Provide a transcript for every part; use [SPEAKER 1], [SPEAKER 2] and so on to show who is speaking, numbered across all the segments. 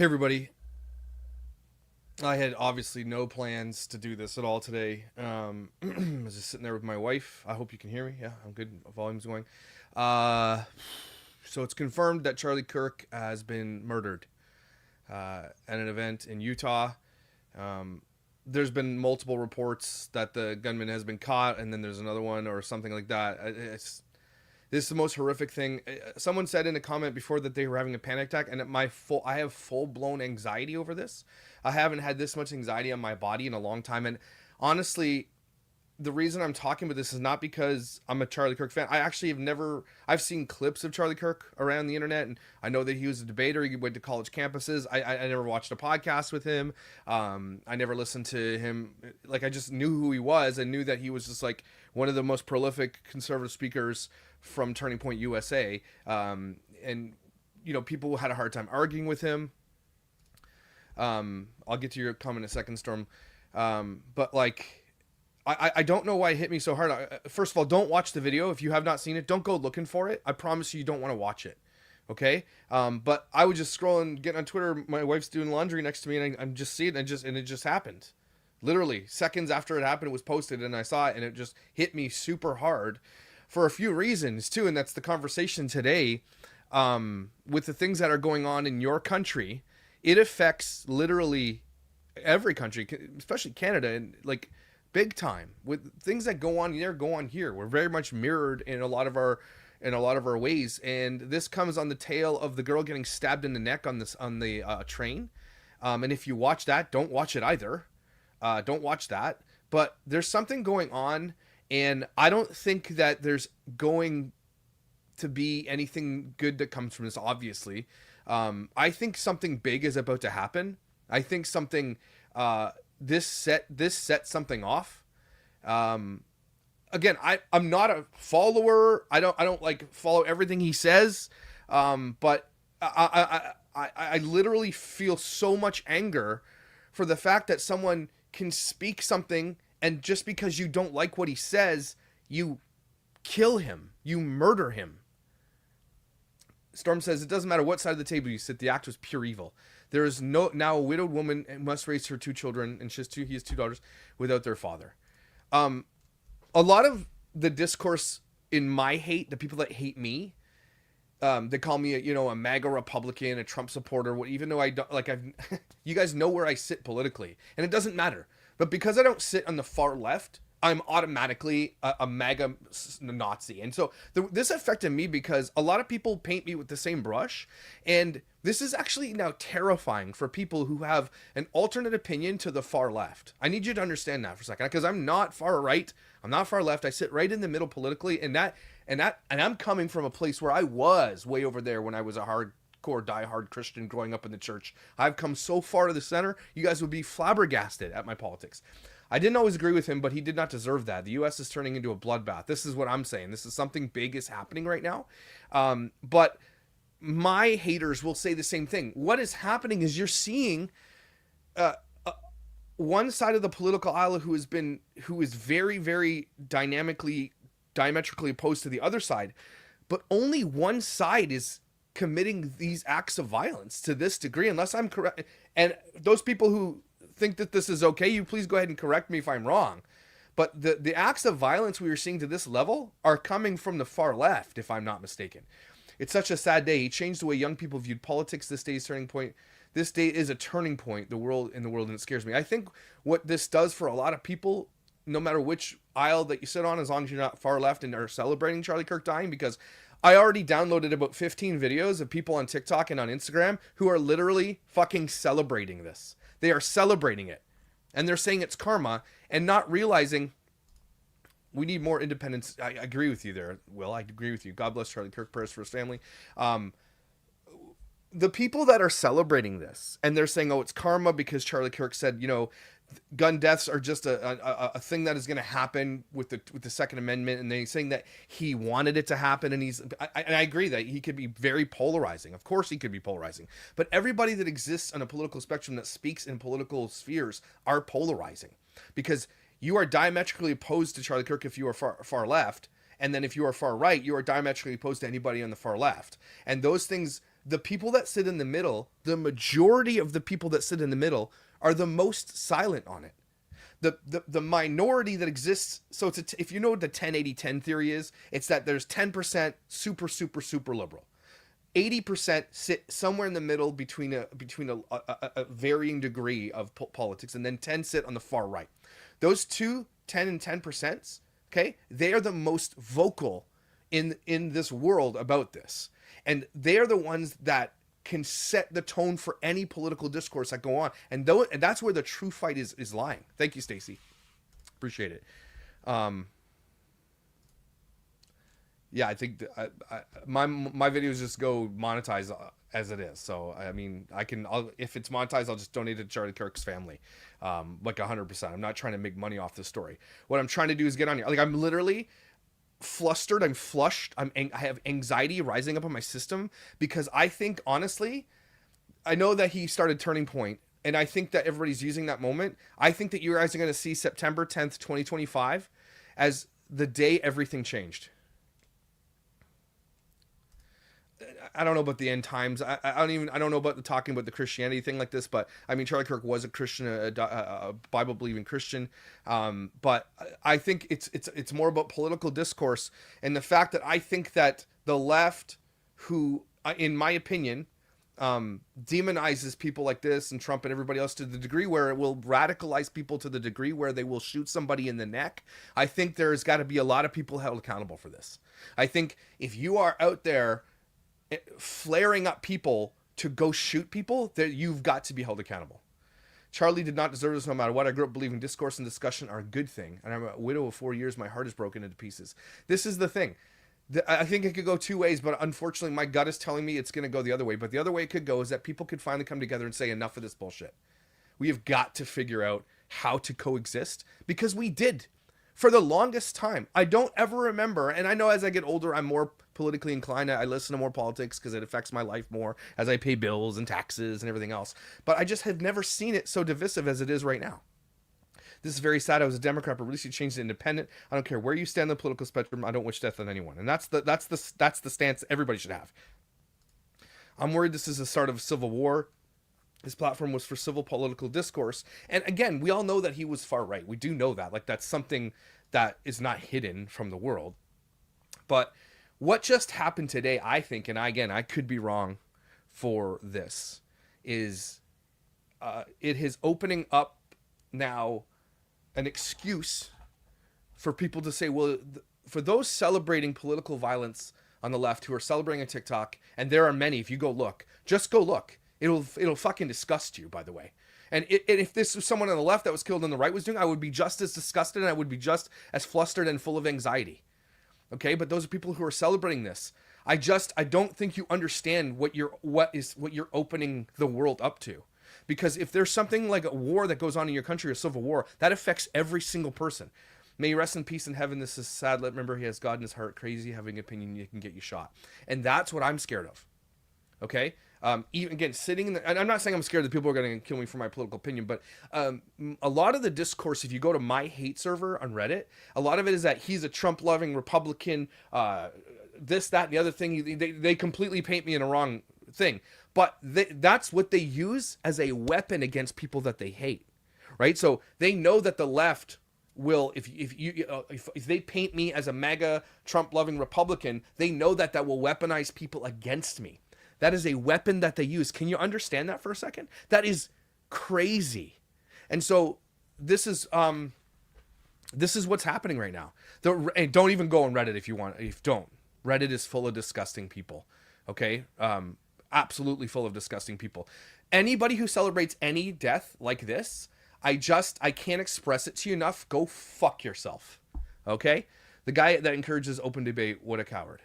[SPEAKER 1] Hey everybody. I had obviously no plans to do this at all today. I was just sitting there with my wife. I hope you can hear me. Yeah, I'm good. Volume's going. Uh, so it's confirmed that Charlie Kirk has been murdered at an event in Utah. Um, there's been multiple reports that the gunman has been caught, and then there's another one or something like that. This is the most horrific thing. Someone said in a comment before that they were having a panic attack, and I have full blown anxiety over this. I haven't had this much anxiety on my body in a long time, and honestly, the reason I'm talking about this is not because I'm a Charlie Kirk fan. I actually have never. I've seen clips of Charlie Kirk around the internet, and I know that he was a debater. He went to college campuses. I never watched a podcast with him. I never listened to him. Like, I just knew who he was and knew that he was just like one of the most prolific conservative speakers from Turning Point USA. And people had a hard time arguing with him. I'll get to your comment in a second, Storm. But like. I don't know why it hit me so hard. First of all, don't watch the video. If you have not seen it, don't go looking for it. I promise you don't want to watch it. Okay? But I was just scrolling, getting on Twitter. My wife's doing laundry next to me, and I'm just seeing it, and it just happened. Literally, seconds after it happened, it was posted, and I saw it, and it just hit me super hard for a few reasons, too, and that's the conversation today. With the things that are going on in your country, it affects literally every country, especially Canada, and like big time. With things that go on there, go on here. We're very much mirrored in a lot of our ways, and this comes on the tail of the girl getting stabbed in the neck on the train. And if you watch that, don't watch it either. Don't watch that. But there's something going on, and I don't think that there's going to be anything good that comes from this. Obviously, I think something big is about to happen. I think something. This set something off. Again, I'm not a follower. I don't like follow everything he says. But I literally feel so much anger for the fact that someone can speak something, and just because you don't like what he says, you kill him, you murder him. Storm says, it doesn't matter what side of the table you sit, the act was pure evil. There is now a widowed woman must raise her two children, and he has two daughters, without their father. A lot of the discourse in my hate, the people that hate me, they call me a MAGA Republican, a Trump supporter, even though I don't, like, you guys know where I sit politically, and it doesn't matter. But because I don't sit on the far left, I'm automatically a MAGA Nazi. And so this affected me because a lot of people paint me with the same brush. And this is actually now terrifying for people who have an alternate opinion to the far left. I need you to understand that for a second, because I'm not far right. I'm not far left. I sit right in the middle politically. And I'm coming from a place where I was way over there when I was a hardcore, diehard Christian growing up in the church. I've come so far to the center, you guys would be flabbergasted at my politics. I didn't always agree with him, but he did not deserve that. The U.S. is turning into a bloodbath. This is what I'm saying. This is something big is happening right now. But my haters will say the same thing. What is happening is you're seeing one side of the political aisle who is very, very diametrically opposed to the other side, but only one side is committing these acts of violence to this degree, unless I'm correct. And those people who think that this is okay, you please go ahead and correct me if I'm wrong. But the acts of violence we are seeing to this level are coming from the far left, if I'm not mistaken. It's such a sad day. He changed the way young people viewed politics. This day is turning point. This day is a turning point in the world, and it scares me. I think what this does for a lot of people, no matter which aisle that you sit on, as long as you're not far left and are celebrating Charlie Kirk dying, because I already downloaded about 15 videos of people on TikTok and on Instagram who are literally fucking celebrating this. They are celebrating it. And they're saying it's karma and not realizing we need more independence. I agree with you there, Will. I agree with you. God bless Charlie Kirk. Prayers for his family. The people that are celebrating this and they're saying, oh, it's karma because Charlie Kirk said, gun deaths are just a thing that is going to happen with the Second Amendment, and they're saying that he wanted it to happen, and I agree that he could be very polarizing. Of course he could be polarizing, but everybody that exists on a political spectrum that speaks in political spheres are polarizing, because you are diametrically opposed to Charlie Kirk if you are far left, and then if you are far right, you are diametrically opposed to anybody on the far left, and those things the people that sit in the middle, the majority of the people that sit in the middle are the most silent on it. The minority that exists, so if you know what the 10-80-10 theory is, it's that there's 10% super liberal. 80% sit somewhere in the middle between a varying degree of politics, and then 10 sit on the far right. Those 10 and 10%, okay, they are the most vocal in this world about this. And they are the ones that can set the tone for any political discourse that go on. And that's where the true fight is lying. Thank you, Stacy. Appreciate it. Yeah, I think my videos just go monetized as it is. So I mean, if it's monetized, I'll just donate it to Charlie Kirk's family, like 100%. I'm not trying to make money off this story. What I'm trying to do is get on here. Like, I'm literally flustered. I'm flushed. I have anxiety rising up in my system because I think, honestly, I know that he started Turning Point, and I think that everybody's using that moment. I think that you guys are going to see September 10th, 2025 as the day everything changed. I don't know about the end times. I don't know about the talking about the Christianity thing like this, but I mean, Charlie Kirk was a Christian, a Bible believing Christian. But I think it's more about political discourse, and the fact that I think that the left, who, in my opinion, demonizes people like this and Trump and everybody else to the degree where it will radicalize people to the degree where they will shoot somebody in the neck. I think there's got to be a lot of people held accountable for this. I think if you are out there flaring up people to go shoot people, that you've got to be held accountable. Charlie did not deserve this no matter what. I grew up believing discourse and discussion are a good thing, and I'm a widow of 4 years. My heart is broken into pieces. This is the thing. I think it could go two ways, but unfortunately my gut is telling me it's going to go the other way. But the other way it could go is that people could finally come together and say, enough of this bullshit. We have got to figure out how to coexist, because we did for the longest time. I don't ever remember, and I know as I get older, I'm more politically inclined. I listen to more politics because it affects my life more as I pay bills and taxes and everything else. But I just have never seen it so divisive as it is right now. This is very sad. I was a Democrat, but recently changed to independent. I don't care where you stand on the political spectrum. I don't wish death on anyone, and that's the stance everybody should have. I'm worried this is the start of a civil war. His platform was for civil political discourse, and again, we all know that he was far right. We do know that. Like, that's something that is not hidden from the world. But what just happened today, I think, and I could be wrong for this, is it is opening up now an excuse for people to say, well, for those celebrating political violence on the left who are celebrating on TikTok, and there are many, if you go look, just go look. It'll fucking disgust you, by the way. And if this was someone on the left that was killed on the right was doing, I would be just as disgusted, and I would be just as flustered and full of anxiety. Okay, but those are people who are celebrating this. I don't think you understand what you're opening the world up to. Because if there's something like a war that goes on in your country, a civil war, that affects every single person. May you rest in peace in heaven. This is sad. Remember, he has God in his heart. Crazy, having an opinion, you can get you shot. And that's what I'm scared of. Okay? Even again, sitting in and I'm not saying I'm scared that people are going to kill me for my political opinion, but a lot of the discourse, if you go to my hate server on Reddit, a lot of it is that he's a Trump-loving Republican, this, that, and the other thing. They completely paint me in a wrong thing, but that's what they use as a weapon against people that they hate, right? So they know that the left will, if they paint me as a MAGA Trump-loving Republican, they know that will weaponize people against me. That is a weapon that they use. Can you understand that for a second? That is crazy. And so this is what's happening right now. And don't even go on Reddit if you want. Don't. Reddit is full of disgusting people. Okay? Absolutely full of disgusting people. Anybody who celebrates any death like this, I can't express it to you enough. Go fuck yourself. Okay? The guy that encourages open debate, what a coward.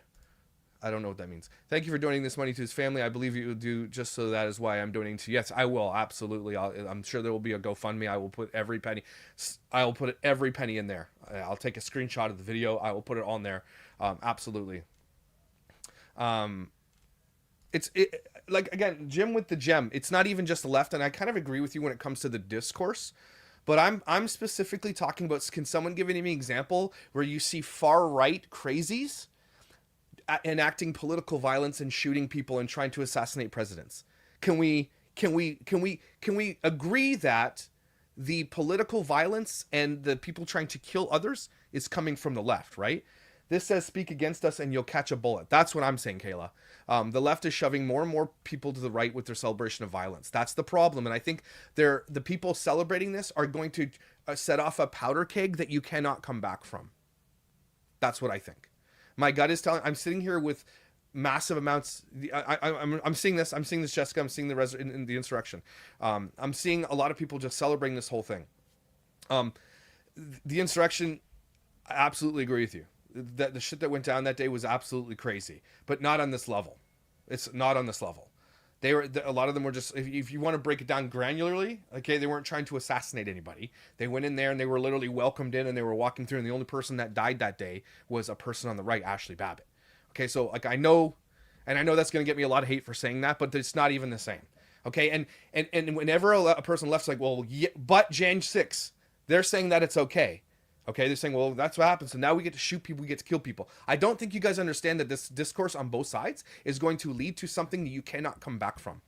[SPEAKER 1] I don't know what that means. Thank you for donating this money to his family. I believe you will do just so that is why I'm donating to you. Yes, I will. Absolutely. I'm sure there will be a GoFundMe. I will put every penny. I will put every penny in there. I'll take a screenshot of the video. I will put it on there. Absolutely. Like, again, Jim with the gem. It's not even just the left, and I kind of agree with you when it comes to the discourse. But I'm specifically talking about, can someone give me an example where you see far right crazies enacting political violence and shooting people and trying to assassinate presidents. Can we agree that the political violence and the people trying to kill others is coming from the left, right? This says speak against us and you'll catch a bullet. That's what I'm saying, Kayla. The left is shoving more and more people to the right with their celebration of violence. That's the problem. And I think the people celebrating this are going to set off a powder keg that you cannot come back from. That's what I think. My gut is telling. I'm sitting here with massive amounts. I'm seeing this. I'm seeing this, Jessica. I'm seeing in the insurrection. I'm seeing a lot of people just celebrating this whole thing. The insurrection. I absolutely agree with you. That the shit that went down that day was absolutely crazy, but not on this level. It's not on this level. A lot of them were just, if you want to break it down granularly, okay, they weren't trying to assassinate anybody. They went in there and they were literally welcomed in and they were walking through, and the only person that died that day was a person on the right, Ashley Babbitt. Okay, so like I know that's going to get me a lot of hate for saying that, but it's not even the same. Okay, and whenever a person left's like, well, yeah, but Jan 6, they're saying that it's okay. Okay, they're saying, well, that's what happens. So now we get to shoot people, we get to kill people. I don't think you guys understand that this discourse on both sides is going to lead to something that you cannot come back from.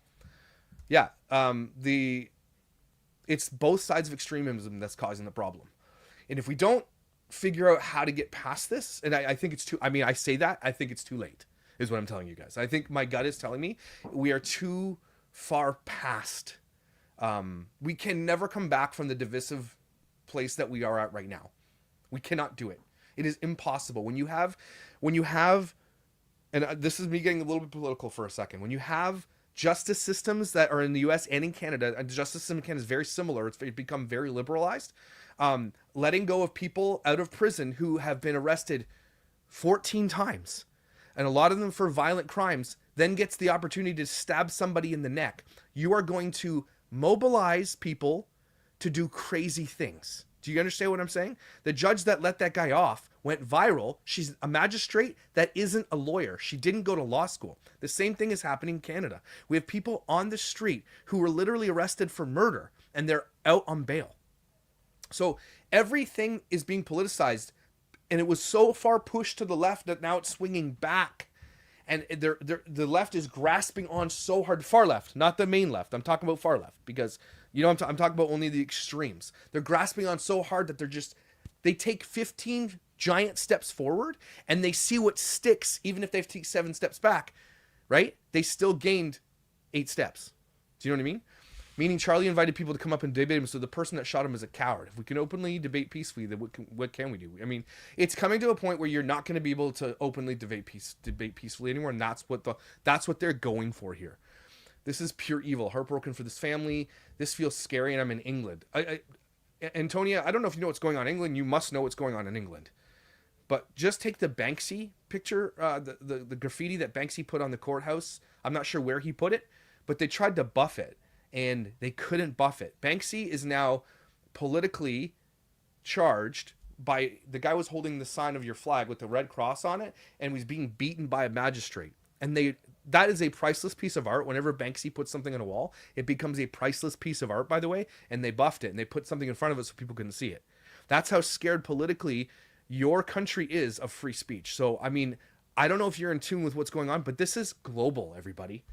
[SPEAKER 1] Yeah, it's both sides of extremism that's causing the problem. And if we don't figure out how to get past this, and I think it's too, I mean, I say that, I think it's too late, is what I'm telling you guys. I think my gut is telling me we are too far past. We can never come back from the divisive place that we are at right now. We cannot do it. It is impossible. When you have, and this is me getting a little bit political for a second. When you have justice systems that are in the U.S. and in Canada, and the justice system in Canada is very similar. It's become very liberalized. Letting go of people out of prison who have been arrested 14 times, and a lot of them for violent crimes, then gets the opportunity to stab somebody in the neck. You are going to mobilize people to do crazy things. Do you understand what I'm saying? The judge that let that guy off went viral. She's a magistrate that isn't a lawyer. She didn't go to law school. The same thing is happening in Canada. We have people on the street who were literally arrested for murder and they're out on bail. So everything is being politicized, and it was so far pushed to the left that now it's swinging back. And the left is grasping on so hard. Far left, not the main left. I'm talking about far left because, you know, I'm talking about only the extremes. They're grasping on so hard that they take 15 giant steps forward and they see what sticks, even if they take 7 steps back, right? They still gained 8 steps. Do you know what I mean? Meaning Charlie invited people to come up and debate him, so the person that shot him is a coward. If we can openly debate peacefully, then what can we do? I mean, it's coming to a point where you're not going to be able to openly debate peacefully anymore, and that's what they're going for here. This is pure evil. Heartbroken for this family. This feels scary, and I'm in England. Antonia, I don't know if you know what's going on in England. You must know what's going on in England. But just take the Banksy picture, the graffiti that Banksy put on the courthouse. I'm not sure where he put it, but they tried to buff it. And they couldn't buff it. Banksy is now politically charged by the guy was holding the sign of your flag with the red cross on it and was being beaten by a magistrate. And that is a priceless piece of art. Whenever Banksy puts something on a wall, it becomes a priceless piece of art, by the way. And they buffed it and they put something in front of it so people couldn't see it. That's how scared politically your country is of free speech. So, I mean, I don't know if you're in tune with what's going on, but this is global, everybody.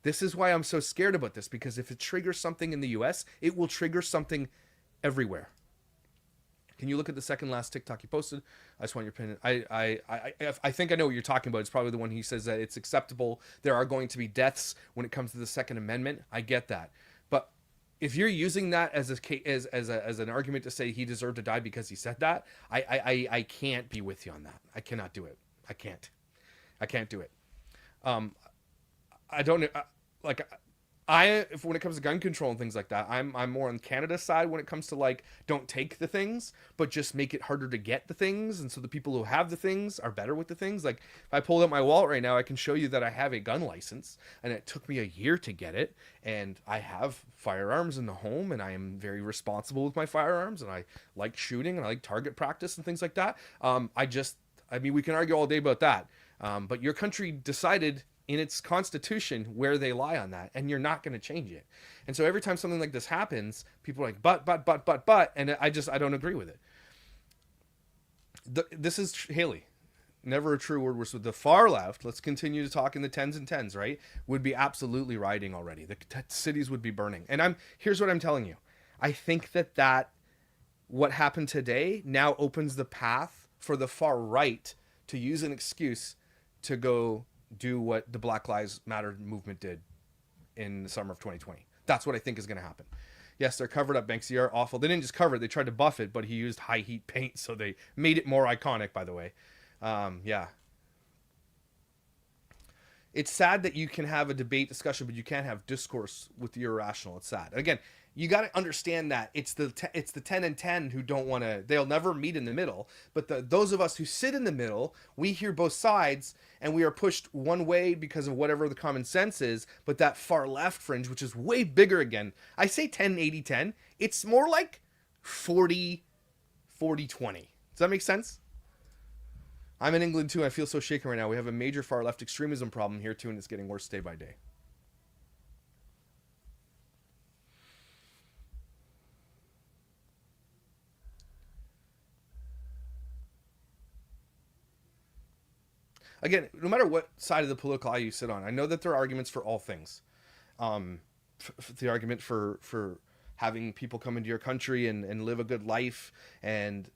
[SPEAKER 1] This is why I'm so scared about this, because if it triggers something in the US, it will trigger something everywhere. Can you look at the second last TikTok you posted? I just want your opinion. I think I know what you're talking about. It's probably the one he says that it's acceptable. There are going to be deaths when it comes to the Second Amendment. I get that. But if you're using that as an argument to say he deserved to die because he said that, I can't be with you on that. I cannot do it. I can't do it. I don't like if when it comes to gun control and things like that, I'm more on Canada's side when it comes to like don't take the things, but just make it harder to get the things, and so the people who have the things are better with the things. Like if I pull out my wallet right now, I can show you that I have a gun license, and it took me a year to get it, and I have firearms in the home, and I am very responsible with my firearms, and I like shooting and I like target practice and things like that. I mean, we can argue all day about that, but your country decided in its constitution where they lie on that, and you're not going to change it. And so every time something like this happens, people are like, but, and I don't agree with it. This is Haley. never a true word was with the far left. Let's continue to talk in the tens and tens, right? Would be absolutely rioting already. The cities would be burning. And here's what I'm telling you. I think that what happened today now opens the path for the far right to use an excuse to go do what the Black Lives Matter movement did in the summer of 2020. That's what I think is going to happen. Yes, they're covered up. Banksy are awful. They didn't just cover it. They tried to buff it, but he used high heat paint, so they made it more iconic, by the way. Yeah. It's sad that you can have a debate discussion, but you can't have discourse with the irrational. It's sad. Again, you got to understand that it's the 10 and 10 who don't want to, they'll never meet in the middle. But those of us who sit in the middle, we hear both sides and we are pushed one way because of whatever the common sense is. But that far left fringe, which is way bigger again, I say 10, 80, 10. It's more like 40, 40, 20. Does that make sense? I'm in England too. I feel so shaken right now. We have a major far left extremism problem here too, and it's getting worse day by day. Again, no matter what side of the political aisle you sit on, I know that there are arguments for all things. The argument for having people come into your country and live a good life, and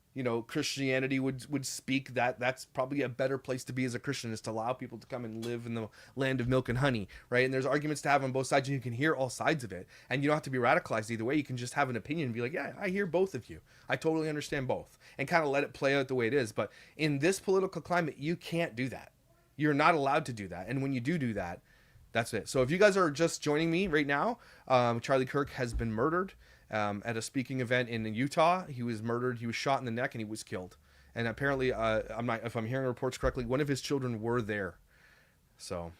[SPEAKER 1] Christianity would speak that that's probably a better place to be as a Christian, is to allow people to come and live in the land of milk and honey, right? And there's arguments to have on both sides, and you can hear all sides of it, and you don't have to be radicalized either way. You can just have an opinion and be like, yeah, I hear both of you. I totally understand both, and kind of let it play out the way it is. But in this political climate, you can't do that. You're not allowed to do that. And when you do that, that's it. So if you guys are just joining me right now, Charlie Kirk has been murdered at a speaking event in Utah. He was murdered. He was shot in the neck and he was killed. And apparently, if I'm hearing reports correctly, one of his children were there. So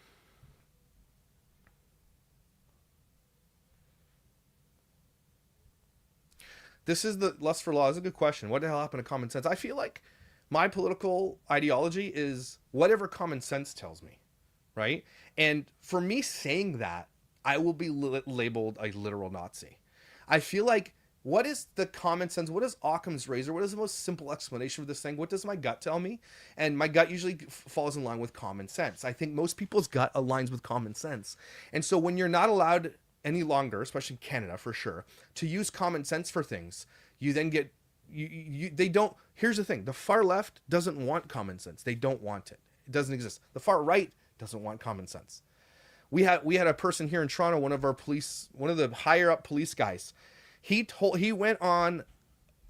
[SPEAKER 1] this is the lust for law. Is a good question. What the hell happened to common sense? I feel like my political ideology is whatever common sense tells me, right? And for me saying that, I will be labeled a literal Nazi. I feel like, what is the common sense? What is Occam's razor? What is the most simple explanation for this thing? What does my gut tell me? And my gut usually falls in line with common sense. I think most people's gut aligns with common sense. And so when you're not allowed any longer, especially in Canada for sure, to use common sense for things, you then get they don't. Here's the thing: the far left doesn't want common sense. They don't want it. It doesn't exist. The far right doesn't want common sense. We had a person here in Toronto, one of the higher up police guys. He went on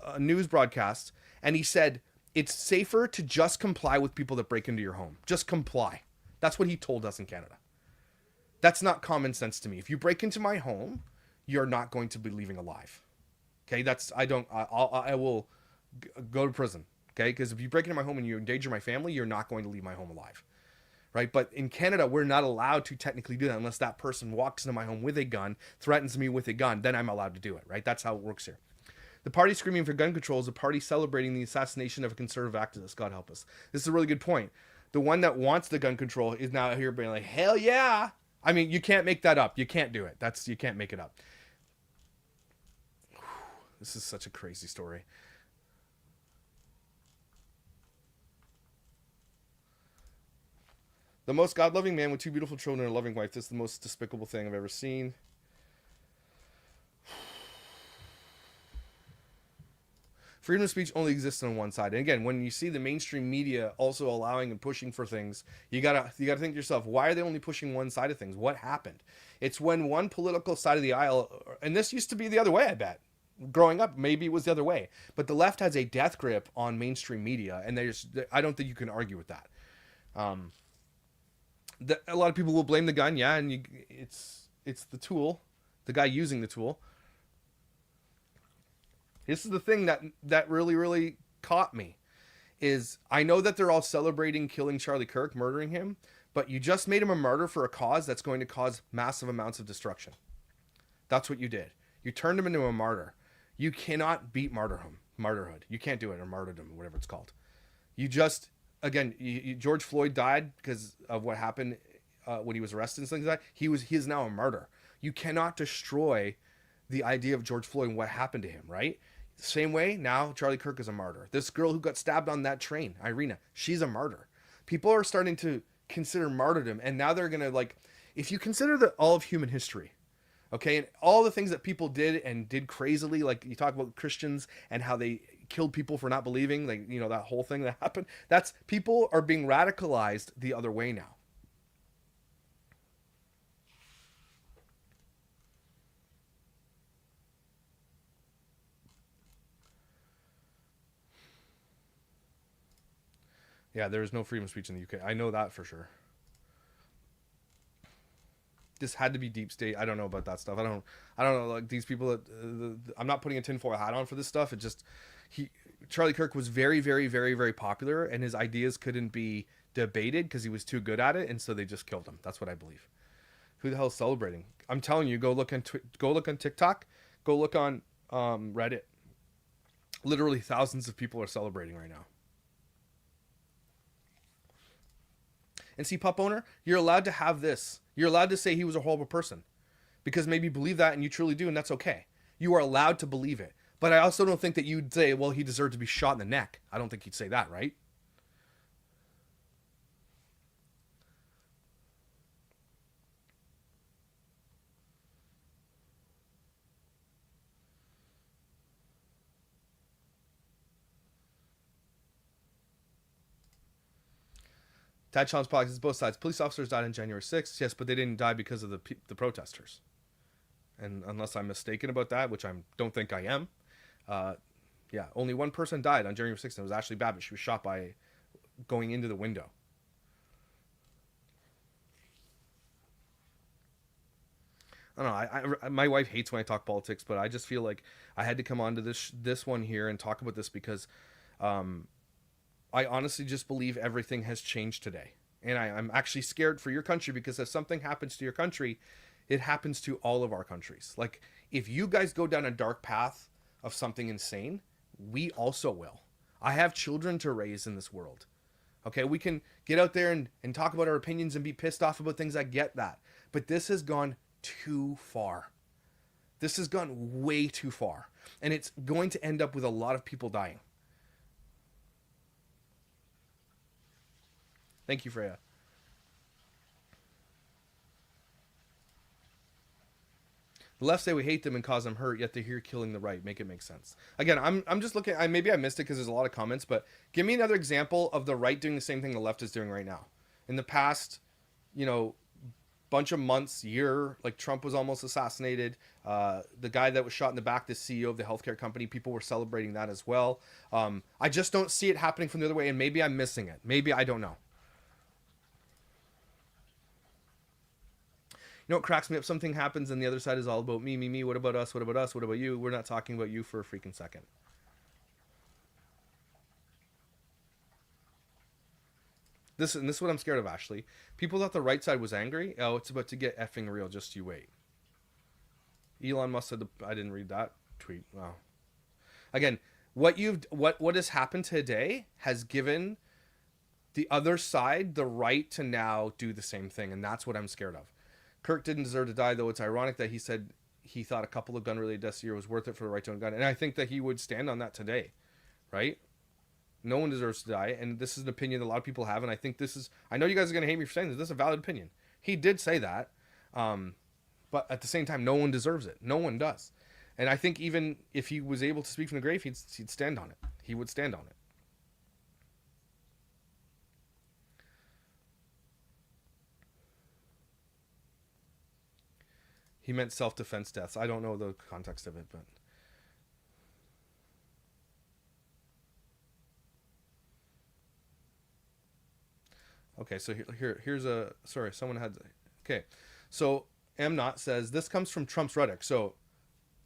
[SPEAKER 1] a news broadcast and he said it's safer to just comply with people that break into your home. Just comply. That's what he told us in Canada. That's not common sense to me. If you break into my home, you're not going to be leaving alive. Okay, I will go to prison. Okay, because if you break into my home and you endanger my family, you're not going to leave my home alive, right? But in Canada, we're not allowed to technically do that unless that person walks into my home with a gun, threatens me with a gun, then I'm allowed to do it, right? That's how it works here. The party screaming for gun control is a party celebrating the assassination of a conservative activist. God help us. This is a really good point. The one that wants the gun control is now here being like, hell yeah. I mean, you can't make that up. You can't do it. You can't make it up. This is such a crazy story. The most God-loving man with two beautiful children and a loving wife. This is the most despicable thing I've ever seen. Freedom of speech only exists on one side. And again, when you see the mainstream media also allowing and pushing for things, you gotta think to yourself, why are they only pushing one side of things? What happened? It's when one political side of the aisle, and this used to be the other way, I bet. Growing up, maybe it was the other way. But the left has a death grip on mainstream media, and I don't think you can argue with that. A lot of people will blame the gun, yeah, and it's the tool, the guy using the tool. This is the thing that really, really caught me, is I know that they're all celebrating killing Charlie Kirk, murdering him, but you just made him a martyr for a cause that's going to cause massive amounts of destruction. That's what you did. You turned him into a martyr. You cannot beat martyrhood. You can't do it, or martyrdom, or whatever it's called. You just, again, George Floyd died because of what happened when he was arrested and things like that. He is now a martyr. You cannot destroy the idea of George Floyd and what happened to him, right? Same way, now Charlie Kirk is a martyr. This girl who got stabbed on that train, Irina, she's a martyr. People are starting to consider martyrdom, and now they're gonna like, if you consider all of human history, okay, and all the things that people did and did crazily, like you talk about Christians and how they killed people for not believing, like, you know, that whole thing that happened. That's, people are being radicalized the other way now. Yeah, there is no freedom of speech in the UK. I know that for sure. This had to be deep state. I don't know about that stuff. I don't know. Like these people that I'm not putting a tinfoil hat on for this stuff. It just, he, Charlie Kirk was very, very, very, very popular, and his ideas couldn't be debated because he was too good at it, and so they just killed him. That's what I believe. Who the hell is celebrating? I'm telling you, go look on TikTok, go look on Reddit. Literally thousands of people are celebrating right now. And see, pup owner, you're allowed to have this. You're allowed to say he was a horrible person, because maybe you believe that and you truly do, and that's okay. You are allowed to believe it. But I also don't think that you'd say, well, he deserved to be shot in the neck. I don't think you'd say that, right? Tad Challenge Podcast is both sides. Police officers died on January 6th, yes, but they didn't die because of the protesters. And unless I'm mistaken about that, which I don't think I am, uh, yeah, only one person died on January 6th, and it was Ashley Babbitt. She was shot by going into the window. I don't know. My wife hates when I talk politics, but I just feel like I had to come on to this one here and talk about this because um, I honestly just believe everything has changed today. And I'm actually scared for your country, because if something happens to your country, it happens to all of our countries. Like, if you guys go down a dark path of something insane, we also will. I have children to raise in this world. Okay, we can get out there and talk about our opinions and be pissed off about things. I get that. But this has gone too far. This has gone way too far. And it's going to end up with a lot of people dying. Thank you, Freya. The left say we hate them and cause them hurt, yet they're here killing the right. Make it make sense. Again, I'm just looking. Maybe I missed it because there's a lot of comments, but give me another example of the right doing the same thing the left is doing right now. In the past, you know, bunch of months, year, like Trump was almost assassinated. The guy that was shot in the back, the CEO of the healthcare company, people were celebrating that as well. I just don't see it happening from the other way, and maybe I'm missing it. Maybe, I don't know. You know what cracks me up? Something happens and the other side is all about me, me, me. What about us? What about us? What about you? We're not talking about you for a freaking second. This is what I'm scared of, Ashley. People thought the right side was angry. Oh, it's about to get effing real. Just you wait. Elon Musk said I didn't read that tweet. Wow. Again, what has happened today has given the other side the right to now do the same thing, and that's what I'm scared of. Kirk didn't deserve to die, though it's ironic that he said he thought a couple of gun-related deaths a year was worth it for the right to own a gun. And I think that he would stand on that today, right? No one deserves to die, and this is an opinion that a lot of people have, and I think this is... I know you guys are going to hate me for saying this. This is a valid opinion. He did say that, but at the same time, no one deserves it. No one does. And I think even if he was able to speak from the grave, he'd stand on it. He would stand on it. He meant self-defense deaths. I don't know the context of it, but... Okay, so here's a... Sorry, someone had... Okay, so Not says, this comes from Trump's rhetoric. So,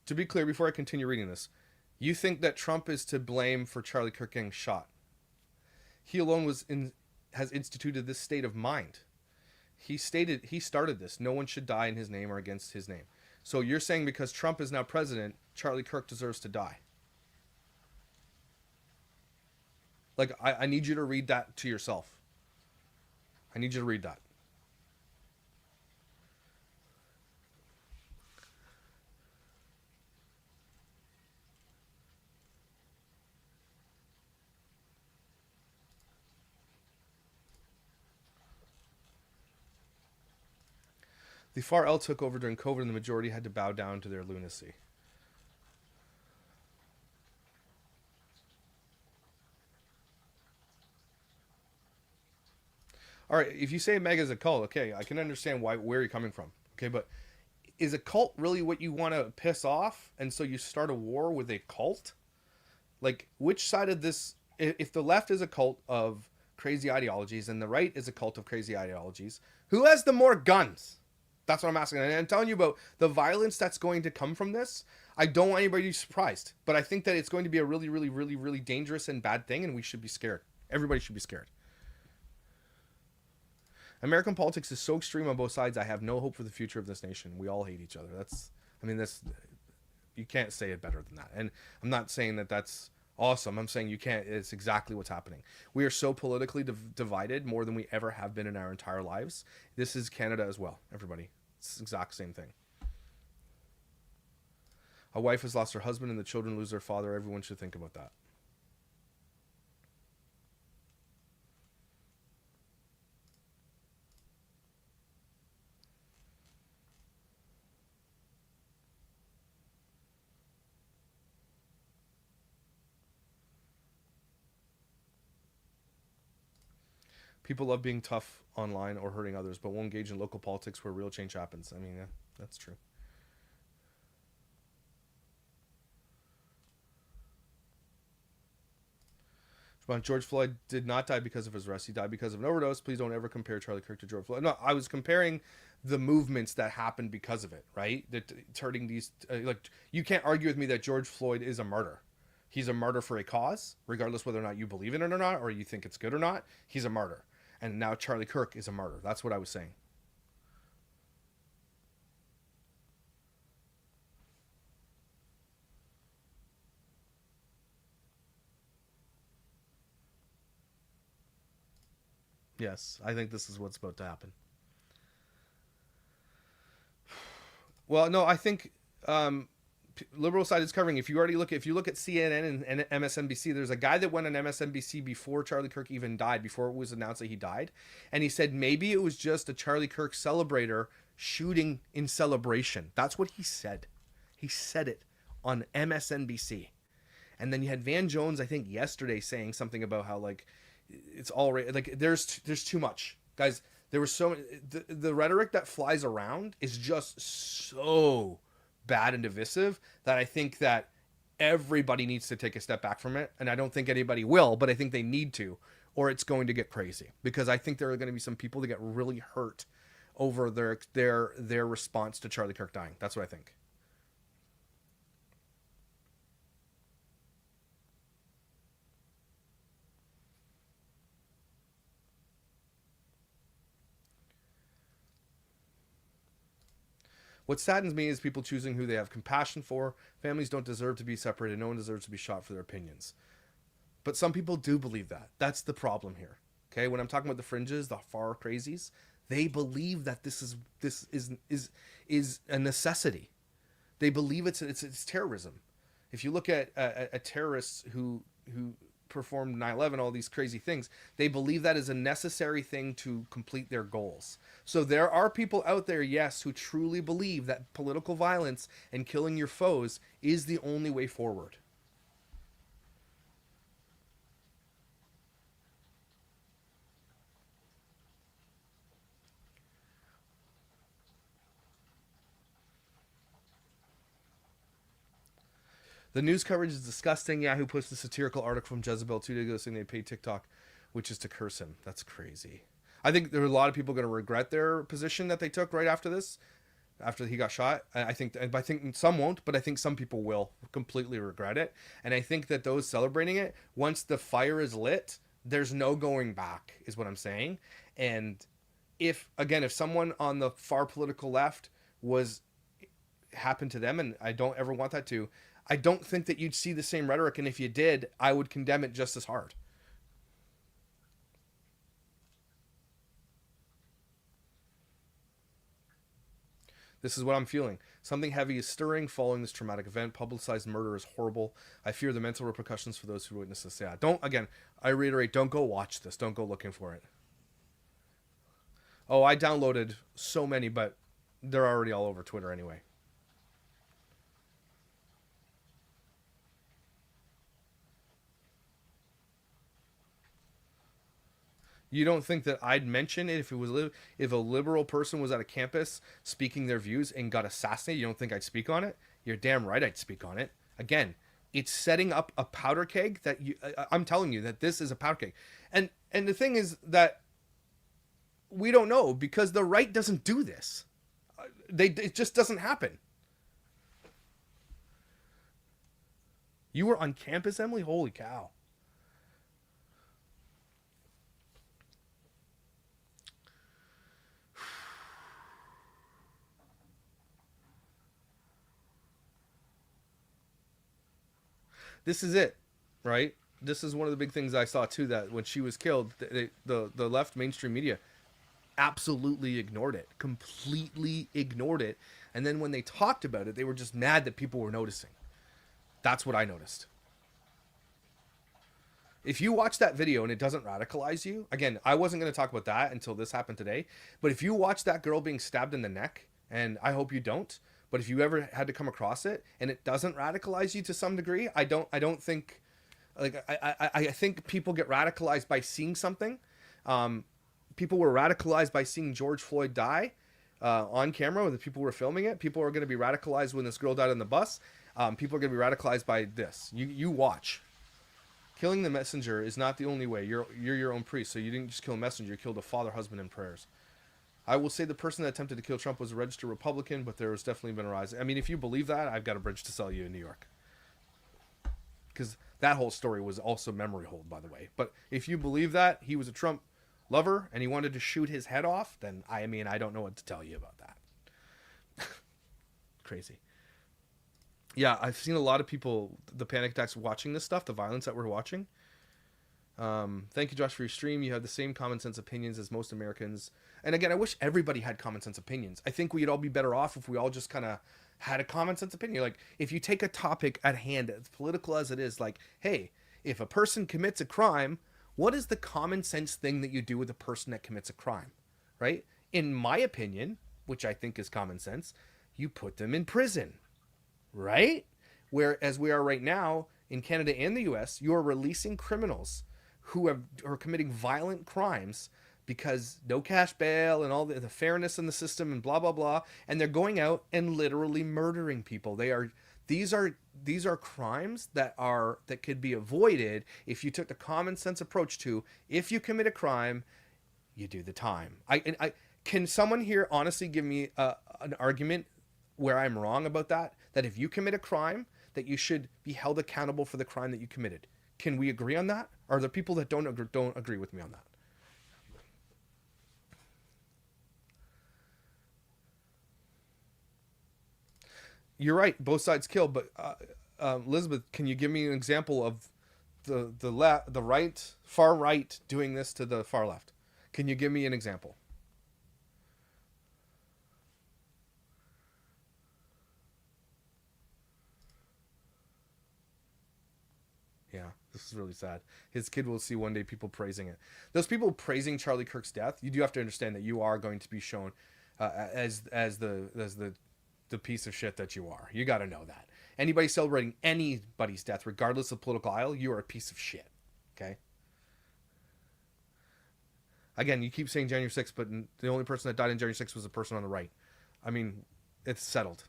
[SPEAKER 1] to be clear, before I continue reading this, you think that Trump is to blame for Charlie Kirk getting shot. He alone has instituted this state of mind. He started this. No one should die in his name or against his name. So you're saying because Trump is now president, Charlie Kirk deserves to die. Like, I need you to read that to yourself. I need you to read that. The far L took over during COVID, and the majority had to bow down to their lunacy. All right, if you say MAGA is a cult, okay, I can understand where you're coming from. Okay, but is a cult really what you want to piss off, and so you start a war with a cult? Like, which side of this? If the left is a cult of crazy ideologies and the right is a cult of crazy ideologies, who has the more guns? That's what I'm asking. And I'm telling you about the violence that's going to come from this. I don't want anybody to be surprised, but I think that it's going to be a really, really, really, really dangerous and bad thing, and we should be scared. Everybody should be scared. American politics is so extreme on both sides. I have no hope for the future of this nation. We all hate each other. That's, you can't say it better than that. And I'm not saying that that's awesome. I'm saying you can't. It's exactly what's happening. We are so politically divided more than we ever have been in our entire lives. This is Canada as well, everybody. It's the exact same thing. A wife has lost her husband and the children lose their father. Everyone should think about that. People love being tough online or hurting others, but won't engage in local politics where real change happens. I mean, yeah, that's true. George Floyd did not die because of his arrest. He died because of an overdose. Please don't ever compare Charlie Kirk to George Floyd. No, I was comparing the movements that happened because of it, right? That turning these, like, you can't argue with me that George Floyd is a martyr. He's a martyr for a cause, regardless whether or not you believe in it or not, or you think it's good or not. He's a martyr. And now Charlie Kirk is a martyr. That's what I was saying. Yes, I think this is what's about to happen. Well, no, I think liberal side is covering. If you look at CNN and MSNBC, there's a guy that went on MSNBC before Charlie Kirk even died, before it was announced that he died, and he said maybe it was just a Charlie Kirk celebrator shooting in celebration. That's what he said. He said it on MSNBC. And then you had Van Jones, I think yesterday, saying something about how, like, it's all right. Like, there's too much, guys. There was so many, the rhetoric that flies around is just so bad and divisive that I think that everybody needs to take a step back from it. And I don't think anybody will, but I think they need to, or it's going to get crazy, because I think there are going to be some people that get really hurt over their response to Charlie Kirk dying. That's what I think. What saddens me is people choosing who they have compassion for. Families don't deserve to be separated. No one deserves to be shot for their opinions. But some people do believe that. That's the problem here. Okay, when I'm talking about the fringes, the far crazies, they believe that this is a necessity. They believe it's terrorism. If you look at terrorists who performed 9/11, all these crazy things, they believe that is a necessary thing to complete their goals. So there are people out there, yes, who truly believe that political violence and killing your foes is the only way forward. The news coverage is disgusting. Yahoo posted a satirical article from Jezebel 2 days ago saying they paid TikTok, which is to curse him. That's crazy. I think there are a lot of people going to regret their position that they took right after this, after he got shot. I think some won't, but I think some people will completely regret it. And I think that those celebrating it, once the fire is lit, there's no going back, is what I'm saying. And if someone on the far political left was happened to them, and I don't ever want that to, I don't think that you'd see the same rhetoric, and if you did, I would condemn it just as hard. This is what I'm feeling. Something heavy is stirring following this traumatic event. Publicized murder is horrible. I fear the mental repercussions for those who witness this. Yeah, I reiterate, don't go watch this. Don't go looking for it. Oh, I downloaded so many, but They're already all over Twitter anyway. You don't think that I'd mention it if a liberal person was at a campus speaking their views and got assassinated? You don't think I'd speak on it? You're damn right I'd speak on it. Again, it's setting up a powder keg that I'm telling you that this is a powder keg. And the thing is that we don't know because the right doesn't do this. It just doesn't happen. You were on campus, Emily? Holy cow. This is it, right? This is one of the big things I saw too, that when she was killed, the left mainstream media absolutely ignored it, completely ignored it. And then when they talked about it, they were just mad that people were noticing. That's what I noticed. If you watch that video and it doesn't radicalize you, again, I wasn't going to talk about that until this happened today, but if you watch that girl being stabbed in the neck, and I hope you don't, but if you ever had to come across it and it doesn't radicalize you to some degree, I don't think, like, I think people get radicalized by seeing something. People were radicalized by seeing George Floyd die on camera when the people were filming it. People are going to be radicalized when this girl died on the bus. People are going to be radicalized by this. You watch. Killing the messenger is not the only way. You're your own priest, so you didn't just kill a messenger. You killed a father, husband, and prayers. I will say the person that attempted to kill Trump was a registered Republican, but there has definitely been a rise. I mean, if you believe that, I've got a bridge to sell you in New York. Because that whole story was also memory hold, by the way. But if you believe that he was a Trump lover and he wanted to shoot his head off, then I don't know what to tell you about that. Crazy. Yeah, I've seen a lot of people, the panic attacks, watching this stuff, the violence that we're watching. Thank you, Josh, for your stream. You have the same common sense opinions as most Americans. And again, I wish everybody had common sense opinions. I think we'd all be better off if we all just kind of had a common sense opinion. Like, if you take a topic at hand, as political as it is, like, hey, if a person commits a crime, what is the common sense thing that you do with a person that commits a crime, right? In my opinion, which I think is common sense, you put them in prison, right? Whereas we are right now in Canada and the US, you are releasing criminals who are committing violent crimes because no cash bail and all the fairness in the system and blah blah blah, and they're going out and literally murdering people. These are crimes that could be avoided if you took the common sense approach to, if you commit a crime, you do the time. I can someone here honestly give me an argument where I'm wrong about that? That if you commit a crime, that you should be held accountable for the crime that you committed. Can we agree on that? Are there people that don't agree with me on that? You're right. Both sides kill, but Elizabeth, can you give me an example of the right, far right doing this to the far left? Can you give me an example? Yeah, this is really sad. His kid will see one day people praising it. Those people praising Charlie Kirk's death, you do have to understand that you are going to be shown as the piece of shit that you are. You got to know that. Anybody celebrating anybody's death, regardless of political aisle, you are a piece of shit. Okay? Again, you keep saying January 6th, but the only person that died in January 6th was the person on the right. I mean, it's settled.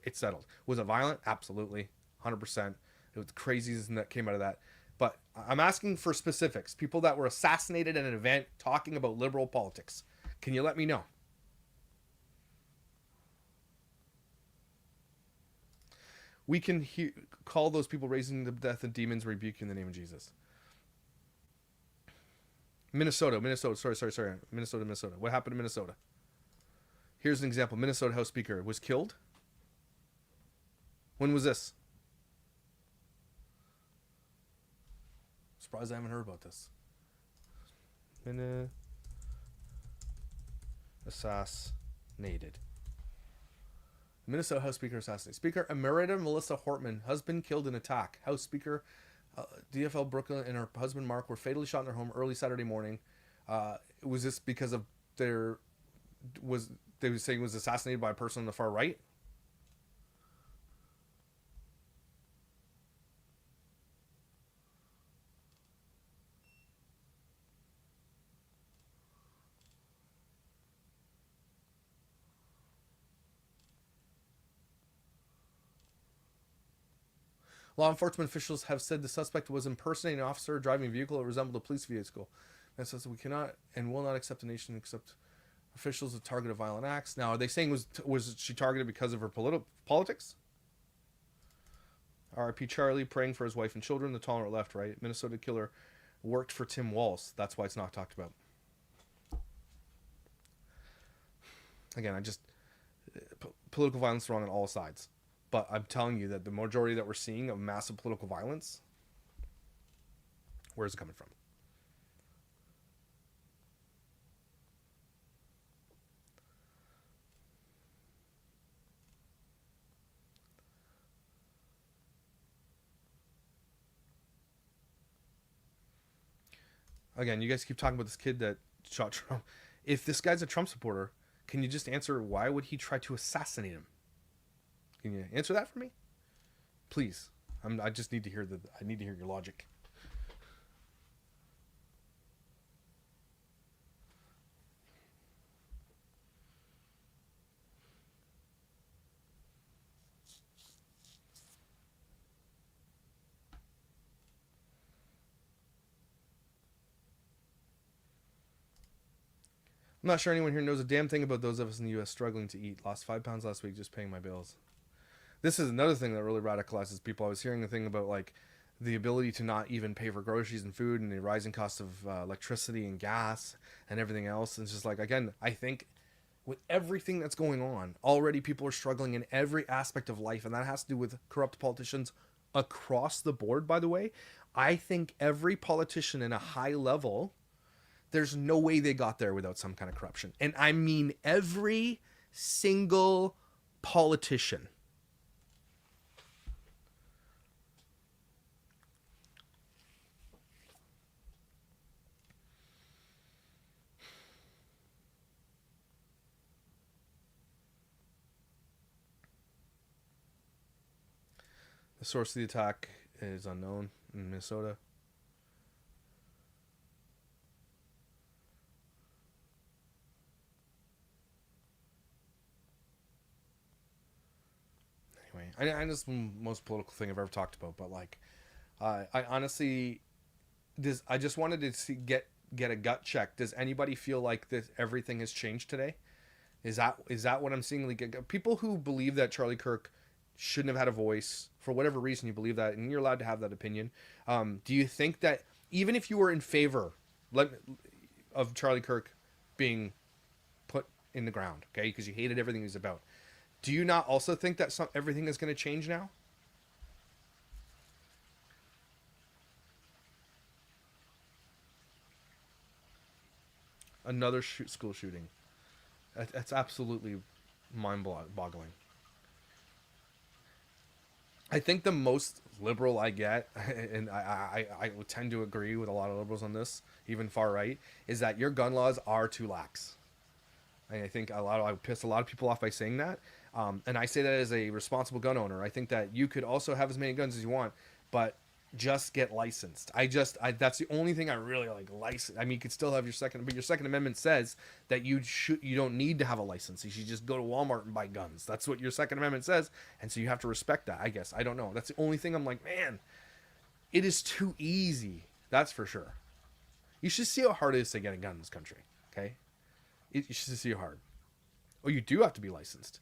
[SPEAKER 1] It's settled. Was it violent? Absolutely. 100%. It was crazies that came out of that. But I'm asking for specifics. People that were assassinated at an event talking about liberal politics. Can you let me know? We can call those people raising the death of demons, rebuke in the name of Jesus. Minnesota. Sorry. Minnesota. What happened in Minnesota? Here's an example. Minnesota House Speaker was killed. When was this? Surprised I haven't heard about this. Assassinated. Minnesota House Speaker assassinated. Speaker Emerita Melissa Hortman, husband killed in attack. House Speaker DFL Brooklyn and her husband Mark were fatally shot in their home early Saturday morning. Was this because of they were saying was assassinated by a person on the far right. Law enforcement officials have said the suspect was impersonating an officer driving a vehicle that resembled a police vehicle. And says we cannot and will not accept a nation except officials that target of violent acts. Now, are they saying was she targeted because of her politics? R.I.P. Charlie, praying for his wife and children. The tolerant left, right? Minnesota killer worked for Tim Walz. That's why it's not talked about. Again, political violence wrong on all sides. But I'm telling you that the majority that we're seeing of massive political violence, where's it coming from? Again, you guys keep talking about this kid that shot Trump. If this guy's a Trump supporter, can you just answer why would he try to assassinate him? Can you answer that for me, please? I just need to hear I need to hear your logic. I'm not sure anyone here knows a damn thing about those of us in the U.S. struggling to eat. Lost 5 pounds last week just paying my bills. This is another thing that really radicalizes people. I was hearing a thing about like the ability to not even pay for groceries and food and the rising cost of electricity and gas and everything else. And it's just like, again, I think with everything that's going on, already people are struggling in every aspect of life. And that has to do with corrupt politicians across the board, by the way. I think every politician in a high level, there's no way they got there without some kind of corruption. And I mean every single politician. The source of the attack is unknown in Minnesota. Anyway, I know it's the most political thing I've ever talked about, but like, I honestly, I just wanted to get a gut check. Does anybody feel like this everything has changed today? Is that what I'm seeing? Like, people who believe that Charlie Kirk shouldn't have had a voice for whatever reason, you believe that, and you're allowed to have that opinion. Do you think that even if you were in favor of Charlie Kirk being put in the ground, okay, because you hated everything he was about, do you not also think that everything is going to change now? Another school shooting. That's absolutely mind-boggling. I think the most liberal I get, and I would tend to agree with a lot of liberals on this, even far right, is that your gun laws are too lax. And I think I piss a lot of people off by saying that. And I say that as a responsible gun owner. I think that you could also have as many guns as you want, but just get licensed. That's the only thing I really like. License. I mean, you could still have your Second Amendment says that you don't need to have a license. You should just go to Walmart and buy guns. That's what your Second Amendment says, and so you have to respect that. I guess I don't know. That's the only thing I'm like, man, it is too easy. That's for sure. You should see how hard it is to get a gun in this country. Okay, you should see how hard. Oh, you do have to be licensed.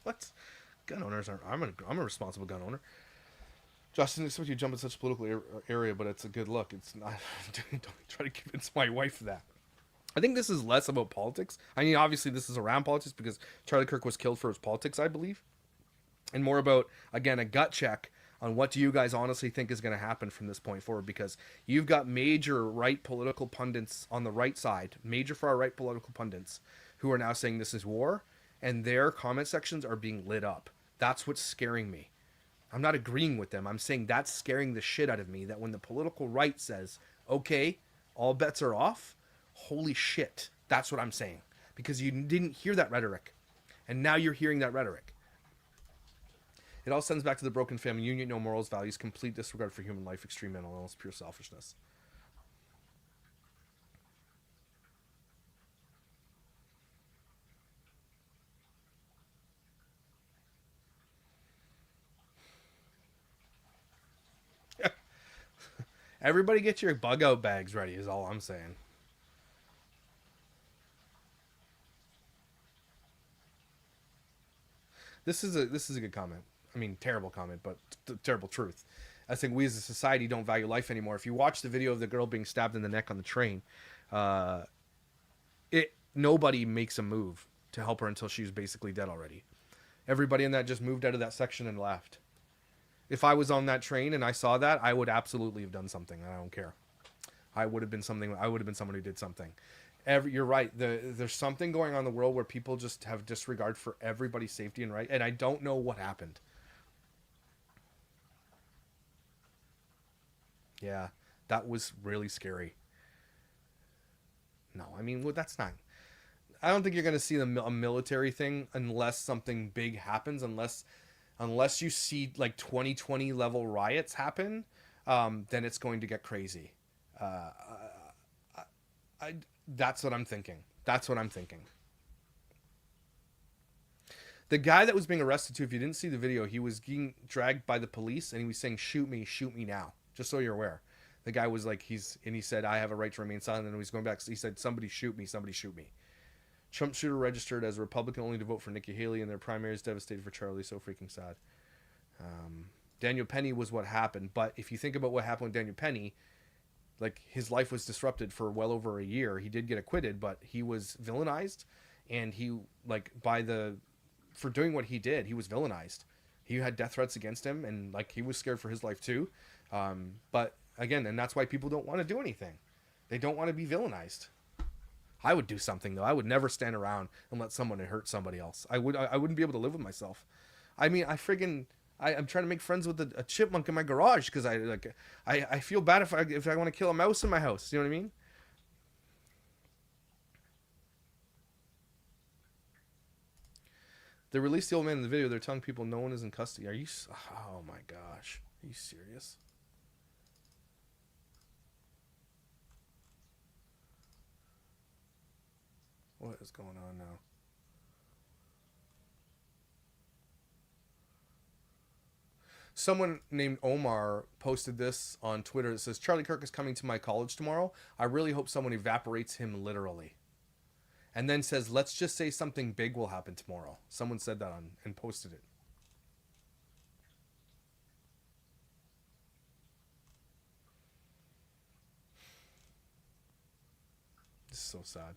[SPEAKER 1] What? Gun owners aren't. I'm a responsible gun owner. Justin, expect you to jump in such a political area, but it's a good look. It's not. Don't try to convince my wife that. I think this is less about politics. I mean, obviously, this is around politics because Charlie Kirk was killed for his politics, I believe, and more about, again, a gut check on what do you guys honestly think is going to happen from this point forward, because you've got major right political pundits on the right side, major far right political pundits, who are now saying this is war, and their comment sections are being lit up. That's what's scaring me. I'm not agreeing with them. I'm saying that's scaring the shit out of me, that when the political right says, okay, all bets are off, holy shit. That's what I'm saying. Because you didn't hear that rhetoric. And now you're hearing that rhetoric. It all sends back to the broken family union, no morals, values, complete disregard for human life, extreme mental illness, pure selfishness. Everybody get your bug out bags ready is all I'm saying. This is a good comment. I mean, terrible comment, but terrible truth. I think we as a society don't value life anymore. If you watch the video of the girl being stabbed in the neck on the train, uh, nobody makes a move to help her until she's basically dead already. Everybody in that just moved out of that section and left. If I was on that train and I saw that, I would absolutely have done something. I don't care. I would have been something. I would have been someone who did something. You're right. There's something going on in the world where people just have disregard for everybody's safety and right. And I don't know what happened. Yeah, that was really scary. No, I mean, well, that's not. I don't think you're going to see a military thing unless something big happens. Unless you see like 2020 level riots happen, then it's going to get crazy. Uh, I that's what I'm thinking. That's what I'm thinking. The guy that was being arrested too, if you didn't see the video, he was being dragged by the police and he was saying, shoot me now. Just so you're aware. The guy was like, he said, I have a right to remain silent. And he's going back. He said, somebody shoot me. Trump shooter registered as a Republican only to vote for Nikki Haley in their primaries. Devastated for Charlie. So freaking sad. Daniel Penny was what happened. But if you think about what happened with Daniel Penny, like his life was disrupted for well over a year. He did get acquitted, but he was villainized, and he for doing what he did, he was villainized. He had death threats against him, and like he was scared for his life too. But again, and that's why people don't want to do anything. They don't want to be villainized. I would do something though. I would never stand around and let someone hurt somebody else. I wouldn't be able to live with myself. I mean, I'm trying to make friends with a chipmunk in my garage because I feel bad if I want to kill a mouse in my house. You know what I mean? They released the old man in the video. They're telling people no one is in custody. Are you? Oh my gosh. Are you serious? What is going on now? Someone named Omar posted this on Twitter. It says, Charlie Kirk is coming to my college tomorrow. I really hope someone evaporates him literally. And then says, let's just say something big will happen tomorrow. Someone said that on and posted it. This is so sad.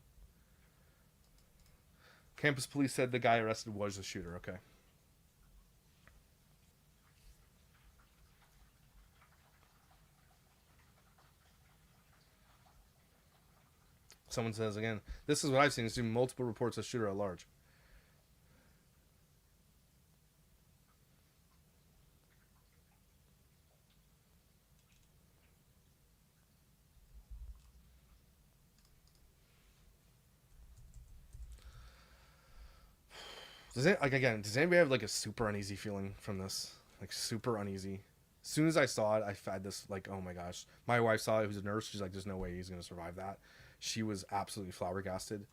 [SPEAKER 1] Campus police said the guy arrested was the shooter. Okay. Someone says again, this is what I've seen. It's multiple reports of shooter at large. Does anybody have like a super uneasy feeling from this? Like super uneasy. As soon as I saw it, I had this like, oh my gosh. My wife saw it, who's a nurse. She's like, there's no way he's gonna survive that. She was absolutely flabbergasted.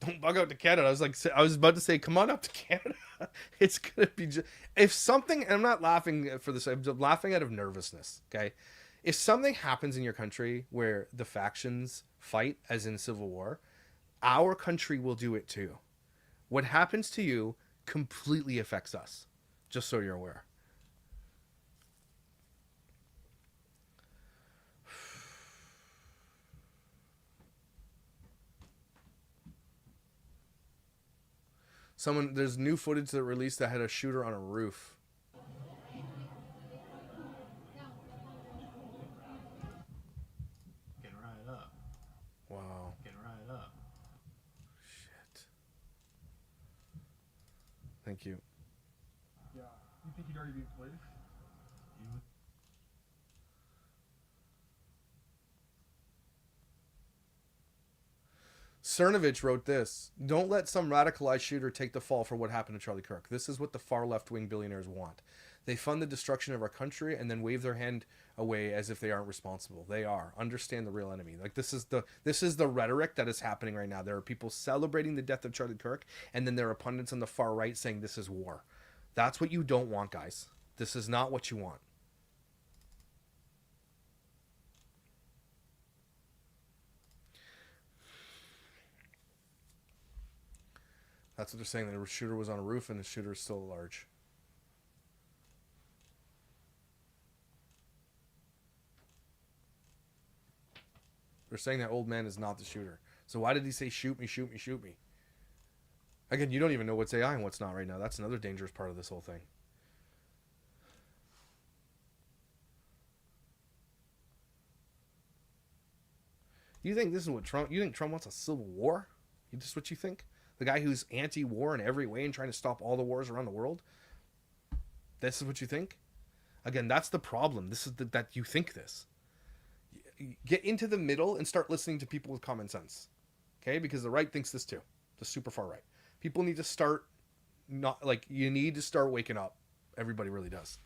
[SPEAKER 1] Don't bug out to Canada. I was about to say, come on up to Canada. It's gonna be if something. And I'm not laughing for this. I'm laughing out of nervousness. Okay, if something happens in your country where the factions fight, as in civil war, our country will do it too. What happens to you completely affects us. Just so you're aware. There's new footage that released that had a shooter on a roof.
[SPEAKER 2] Getting right up.
[SPEAKER 1] Wow.
[SPEAKER 2] Getting right up.
[SPEAKER 1] Shit. Thank you.
[SPEAKER 3] Yeah. You think he'd already be placed?
[SPEAKER 2] You
[SPEAKER 1] Cernovich wrote this. Don't let some radicalized shooter take the fall for what happened to Charlie Kirk. This is what the far left-wing billionaires want. They fund the destruction of our country and then wave their hand away as if they aren't responsible. They are. Understand the real enemy. Like this is the rhetoric that is happening right now. There are people celebrating the death of Charlie Kirk, and then there are pundits on the far right saying this is war. That's what you don't want, guys. This is not what you want. That's what they're saying. That the shooter was on a roof and the shooter is still large. They're saying that old man is not the shooter. So why did he say shoot me, shoot me, shoot me? Again, you don't even know what's AI and what's not right now. That's another dangerous part of this whole thing. You think this is what Trump... You think Trump wants a civil war? Is this what you think? The guy who's anti-war in every way and trying to stop all the wars around the world? This is what you think? Again, that's the problem. This is that you think this. Get into the middle and start listening to people with common sense. Okay? Because the right thinks this too. The super far right. People need to start... you need to start waking up. Everybody really does.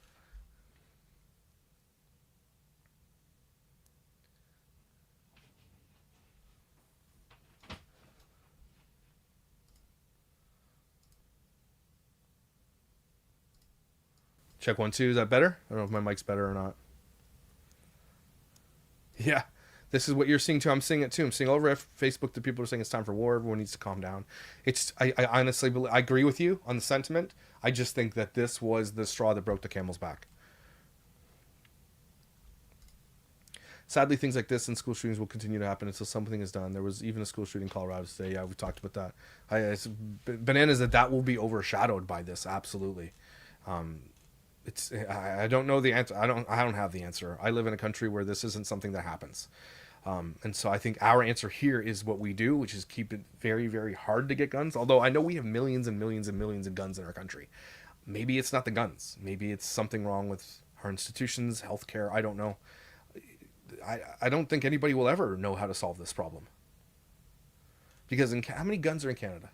[SPEAKER 1] Check 1 2. Is that better? I don't know if my mic's better or not. Yeah. This is what you're seeing too. I'm seeing it too. I'm seeing all over Facebook that people are saying it's time for war. Everyone needs to calm down. I honestly believe, I agree with you on the sentiment. I just think that this was the straw that broke the camel's back. Sadly, things like this and school shootings will continue to happen until something is done. There was even a school shooting in Colorado today. Yeah, we talked about that. It's bananas that will be overshadowed by this. Absolutely. I don't know the answer. I don't have the answer. I live in a country where this isn't something that happens. And so I think our answer here is what we do, which is keep it very, very hard to get guns. Although I know we have millions and millions and millions of guns in our country. Maybe it's not the guns. Maybe it's something wrong with our institutions, healthcare. I don't know. I don't think anybody will ever know how to solve this problem. Because how many guns are in Canada?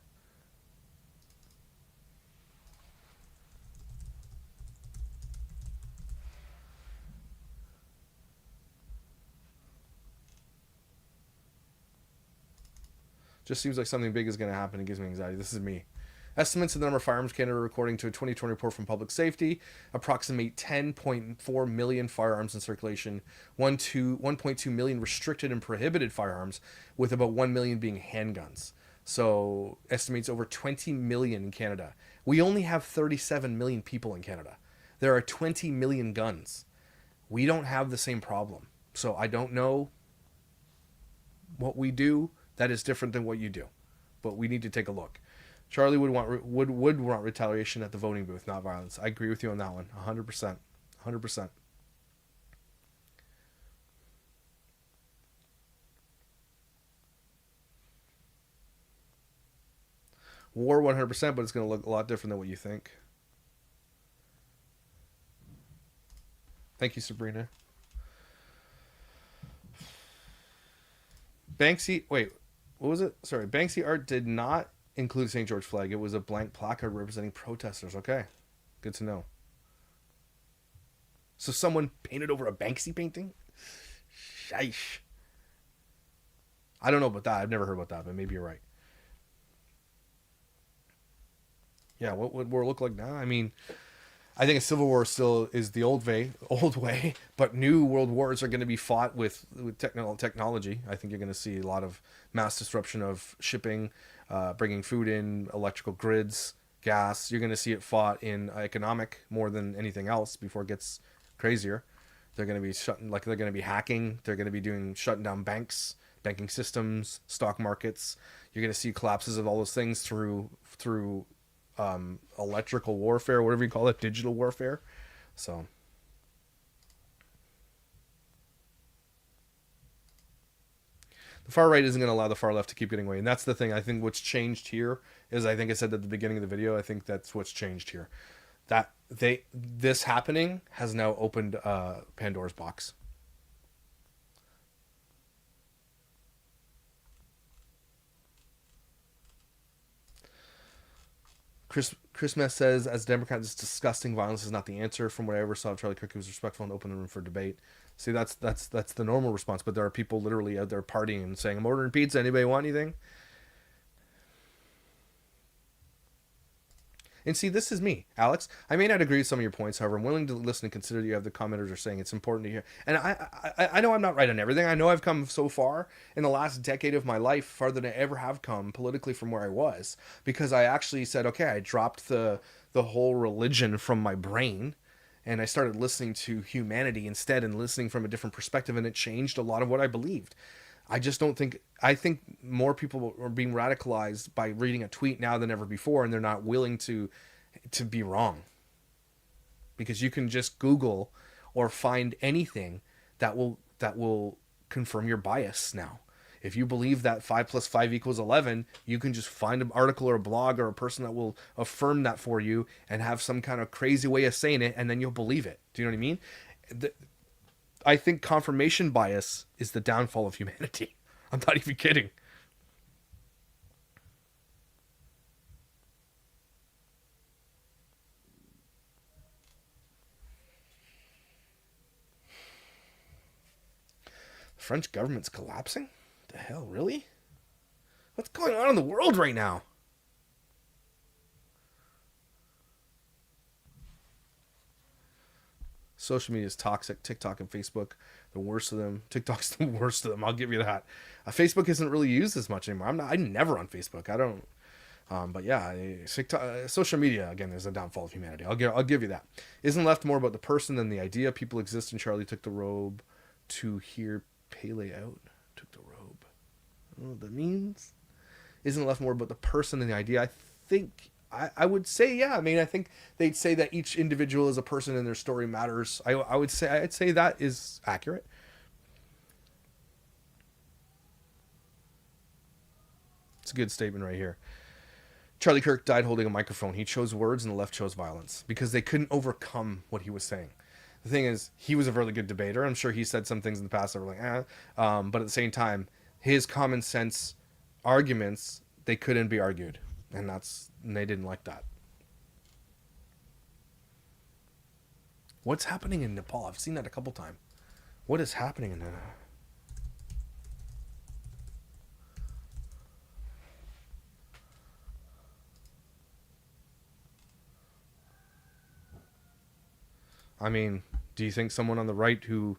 [SPEAKER 1] Just seems like something big is going to happen. It gives me anxiety. This is me. Estimates of the number of firearms in Canada, according to a 2020 report from Public Safety, approximate 10.4 million firearms in circulation, 1.2 million restricted and prohibited firearms, with about 1 million being handguns. So estimates over 20 million in Canada. We only have 37 million people in Canada. There are 20 million guns. We don't have the same problem. So I don't know what we do that is different than what you do, but we need to take a look. Charlie would want retaliation at the voting booth, not violence. I agree with you on that one, 100%, 100%. War 100%, but it's going to look a lot different than what you think. Thank you, Sabrina. Banksy, wait, what was it? Sorry, Banksy art did not include St. George flag. It was a blank placard representing protesters. Okay, good to know. So someone painted over a Banksy painting? Sheesh. I don't know about that. I've never heard about that, but maybe you're right. Yeah, what would war look like now? I mean, I think a civil war still is the old way, but new world wars are going to be fought with technology. I think you're going to see a lot of mass disruption of shipping, bringing food in, electrical grids, gas. You're going to see it fought in economic more than anything else before it gets crazier. They're going to be they're going to be hacking. They're going to be shutting down banks, banking systems, stock markets. You're going to see collapses of all those things through electrical warfare, whatever you call it, digital warfare. So the far right isn't going to allow the far left to keep getting away. And that's the thing. I think what's changed here is, I think I said at the beginning of the video, I think that's what's changed here. That this happening has now opened Pandora's box. Chris Mess says, as a Democrat, this disgusting violence is not the answer. From what I ever saw of Charlie Kirk, he was respectful and open the room for debate. See, that's the normal response, but there are people literally out there partying and saying, I'm ordering pizza, anybody want anything? And see, this is me, Alex. I may not agree with some of your points, however, I'm willing to listen and consider that you have the commenters are saying. It's important to hear. And I know I'm not right on everything. I know I've come so far in the last decade of my life, farther than I ever have come politically from where I was, because I actually said, okay, I dropped the whole religion from my brain, and I started listening to humanity instead and listening from a different perspective, and it changed a lot of what I believed. I just don't think, I think more people are being radicalized by reading a tweet now than ever before, and they're not willing to be wrong. Because you can just Google or find anything that will confirm your bias now. If you believe that 5 + 5 = 11, you can just find an article or a blog or a person that will affirm that for you and have some kind of crazy way of saying it, and then you'll believe it. Do you know what I mean? I think confirmation bias is the downfall of humanity. I'm not even kidding. The French government's collapsing? The hell, really? What's going on in the world right now? Social media is toxic. TikTok and Facebook, the worst of them. TikTok's the worst of them. I'll give you that. Facebook isn't really used as much anymore. I'm never on Facebook. I don't. But yeah, TikTok, social media again is a downfall of humanity. I'll give you that. Isn't left more about the person than the idea. People exist, and Charlie took the robe to hear Pele out. Took the robe. I don't know what that means. Isn't left more about the person than the idea. I think. I would say, yeah. I mean, I think they'd say that each individual is a person and their story matters. I'd say that is accurate. It's a good statement right here. Charlie Kirk died holding a microphone. He chose words and the left chose violence because they couldn't overcome what he was saying. The thing is, he was a really good debater. I'm sure he said some things in the past that were like, but at the same time, his common sense arguments, they couldn't be argued. And they didn't like that. What's happening in Nepal? I've seen that a couple times. What is happening in that? I mean, do you think someone on the right killed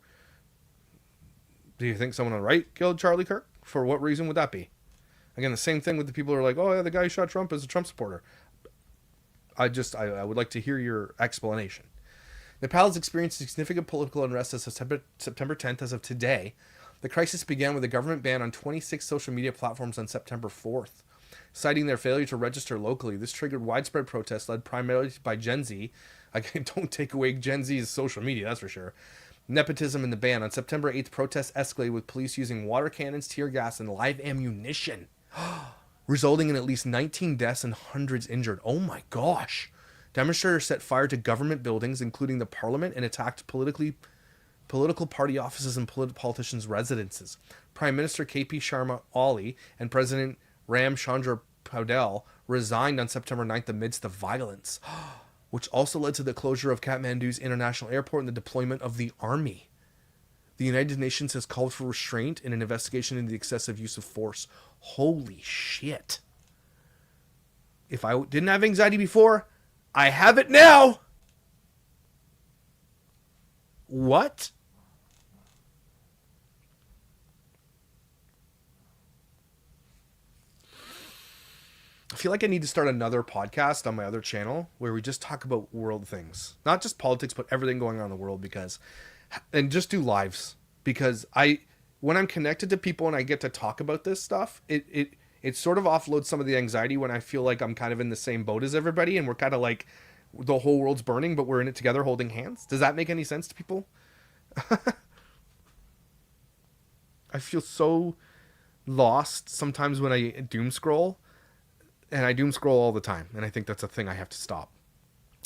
[SPEAKER 1] Charlie Kirk? For what reason would that be? Again, the same thing with the people who are like, oh, yeah, the guy who shot Trump is a Trump supporter. I would like to hear your explanation. Nepal has experienced significant political unrest as September 10th as of today. The crisis began with a government ban on 26 social media platforms on September 4th. Citing their failure to register locally, this triggered widespread protests led primarily by Gen Z. Again, don't take away Gen Z's social media, that's for sure. Nepotism and the ban. On September 8th, protests escalated with police using water cannons, tear gas, and live ammunition, resulting in at least 19 deaths and hundreds injured. Oh my gosh. Demonstrators set fire to government buildings, including the parliament, and attacked political party offices and politicians' residences. Prime Minister KP Sharma Oli and President Ram Chandra Paudel resigned on September 9th amidst the violence, which also led to the closure of Kathmandu's international airport and the deployment of the army. The United Nations has called for restraint in an investigation into the excessive use of force. Holy shit. If I didn't have anxiety before, I have it now. What? I feel like I need to start another podcast on my other channel where we just talk about world things. Not just politics, but everything going on in the world, and just do lives. Because when I'm connected to people and I get to talk about this stuff, it it sort of offloads some of the anxiety when I feel like I'm kind of in the same boat as everybody, and we're kind of like the whole world's burning, but we're in it together holding hands. Does that make any sense to people? I feel so lost sometimes when I doom scroll, and I doom scroll all the time, and I think that's a thing I have to stop.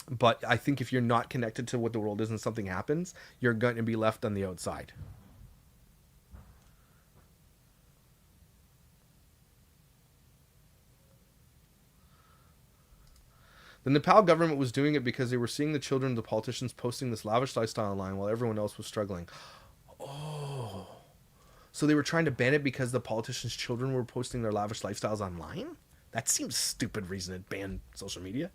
[SPEAKER 1] But I think if you're not connected to what the world is and something happens, you're going to be left on the outside. The Nepal government was doing it because they were seeing the children of the politicians posting this lavish lifestyle online while everyone else was struggling. Oh. So they were trying to ban it because the politicians' children were posting their lavish lifestyles online? That seems stupid reason to ban social media.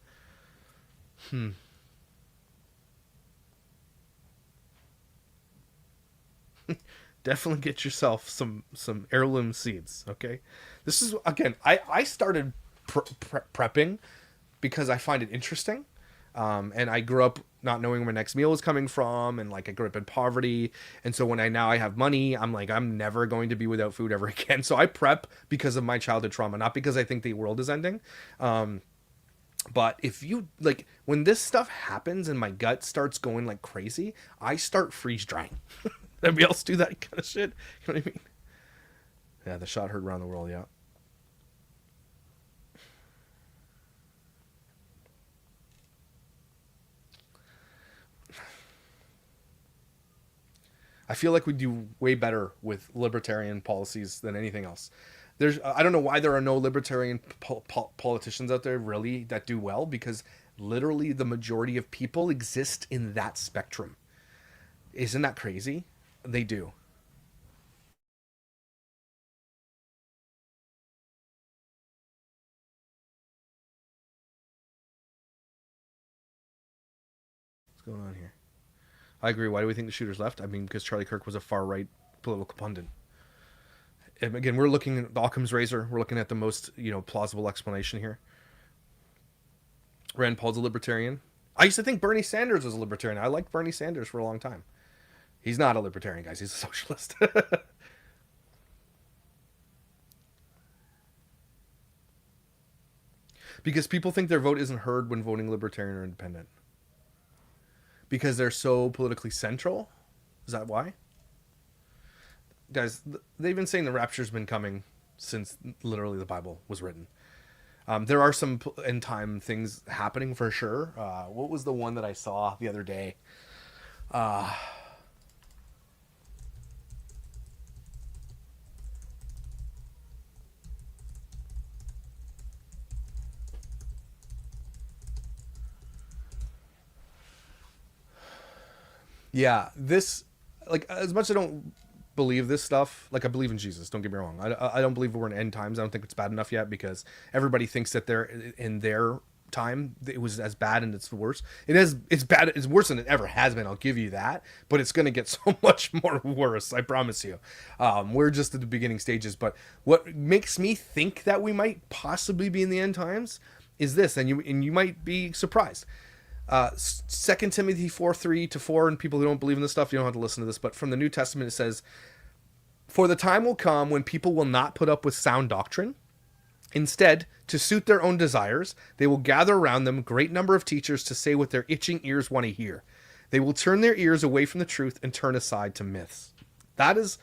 [SPEAKER 1] Definitely get yourself some heirloom seeds, okay? This is, again, I started prepping because I find it interesting. And I grew up not knowing where my next meal was coming from, and like I grew up in poverty, and so when I have money, I'm like, I'm never going to be without food ever again. So I prep because of my childhood trauma, not because I think the world is ending. But if you like, when this stuff happens and my gut starts going like crazy, I start freeze drying. Everybody else do that kind of shit? You know what I mean? Yeah, the shot heard around the world. Yeah. I feel like we do way better with libertarian policies than anything else. I don't know why there are no libertarian politicians out there really that do well, because literally the majority of people exist in that spectrum. Isn't that crazy? They do. What's going on here? I agree. Why do we think the shooters left? I mean, because Charlie Kirk was a far-right political pundit. And again, we're looking at Occam's razor. We're looking at the most, plausible explanation here. Rand Paul's a libertarian. I used to think Bernie Sanders was a libertarian. I liked Bernie Sanders for a long time. He's not a libertarian, guys. He's a socialist. Because people think their vote isn't heard when voting libertarian or independent. Because they're so politically central? Is that why? Guys, they've been saying the rapture's been coming since literally the Bible was written. There are some end time things happening for sure. What was the one that I saw the other day? Yeah, this, like, as much as I don't believe this stuff, like, I believe in Jesus, don't get me wrong. I don't believe we're in end times. I don't think it's bad enough yet, because everybody thinks that they're in their time it was as bad and it's worse. It's bad, it's worse than it ever has been, I'll give you that, but it's going to get so much more worse, I promise you. We're just at the beginning stages. But what makes me think that we might possibly be in the end times is this, and you might be surprised. 2 Timothy 4:3-4, and people who don't believe in this stuff, you don't have to listen to this, but from the New Testament it says, "For the time will come when people will not put up with sound doctrine. Instead, to suit their own desires, they will gather around them a great number of teachers to say what their itching ears want to hear. They will turn their ears away from the truth and turn aside to myths." That is,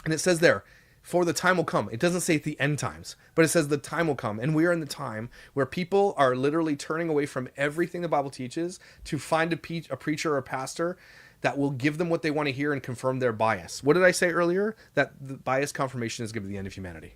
[SPEAKER 1] and it says there, for the time will come. It doesn't say at the end times, but it says the time will come. And we are in the time where people are literally turning away from everything the Bible teaches to find a preacher or a pastor that will give them what they want to hear and confirm their bias. What did I say earlier? That the bias confirmation is going to be the end of humanity.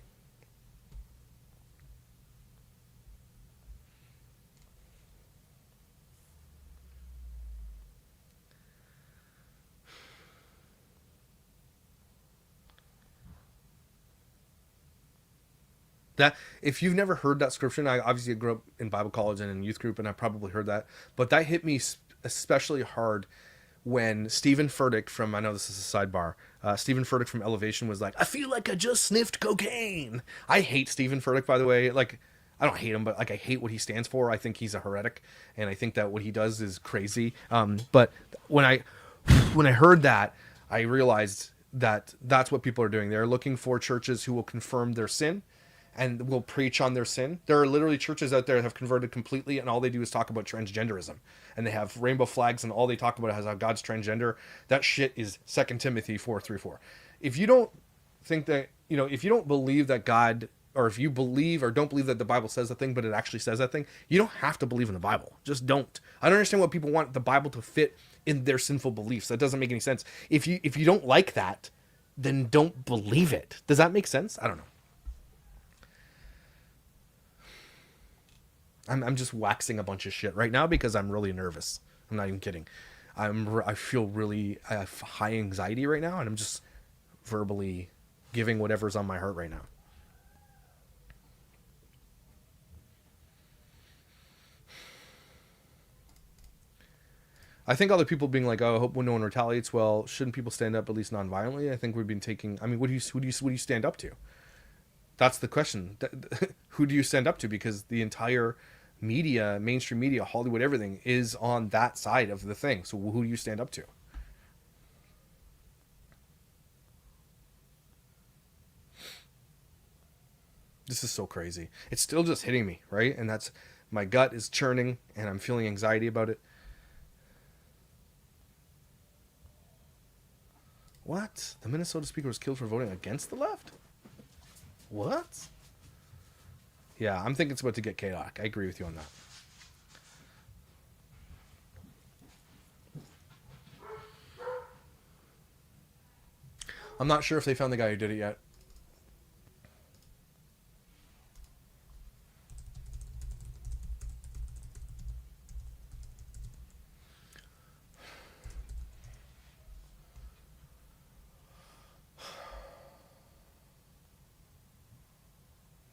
[SPEAKER 1] That, if you've never heard that scripture, I obviously grew up in Bible college and in youth group, and I probably heard that, but that hit me especially hard when Stephen Furtick from, I know this is a sidebar, Stephen Furtick from Elevation was like, "I feel like I just sniffed cocaine." I hate Stephen Furtick, by the way. Like, I don't hate him, but like, I hate what he stands for. I think he's a heretic, and I think that what he does is crazy. But when I heard that, I realized that that's what people are doing. They're looking for churches who will confirm their sin and will preach on their sin. There are literally churches out there that have converted completely, and all they do is talk about transgenderism, and they have rainbow flags, and all they talk about is how God's transgender. That shit is 2 Timothy 4:3-4. If you don't think that, if you don't believe that God, or if you believe or don't believe that the Bible says a thing, but it actually says that thing, you don't have to believe in the Bible. Just don't. I don't understand what people want the Bible to fit in their sinful beliefs. That doesn't make any sense. If you don't like that, then don't believe it. Does that make sense? I don't know. I'm just waxing a bunch of shit right now because I'm really nervous. I'm not even kidding. I feel really, I have high anxiety right now, and I'm just verbally giving whatever's on my heart right now. I think other people being like, "Oh, I hope no one retaliates." Well, shouldn't people stand up at least non-violently? I think we've been taking. I mean, what do you stand up to? That's the question. Who do you stand up to? Because the entire media, mainstream media, Hollywood, everything is on that side of the thing. So who do you stand up to? This is so crazy. It's still just hitting me, right? And that's, my gut is churning, and I'm feeling anxiety about it. What? The Minnesota speaker was killed for voting against the left? What? Yeah, I'm thinking it's about to get chaotic. I agree with you on that. I'm not sure if they found the guy who did it yet.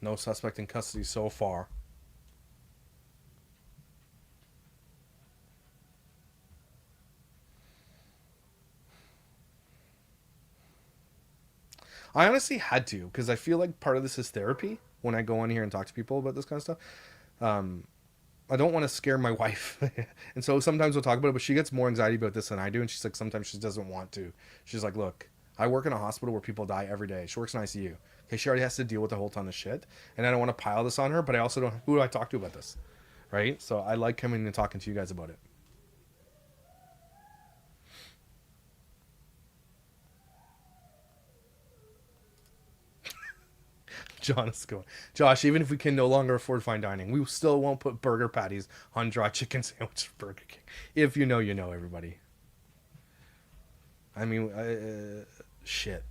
[SPEAKER 1] No suspect in custody so far. I honestly had to, because I feel like part of this is therapy when I go on here and talk to people about this kind of stuff. I don't want to scare my wife. And so sometimes we'll talk about it, but she gets more anxiety about this than I do. And she's like, sometimes she doesn't want to. She's like, look, I work in a hospital where people die every day. She works in ICU. Okay, she already has to deal with a whole ton of shit. And I don't want to pile this on her, but I also don't, who do I talk to about this? Right? So I like coming and talking to you guys about it. John is going, Josh, even if we can no longer afford fine dining, we still won't put burger patties on dry chicken sandwich at Burger King. If you know, everybody. I mean, shit.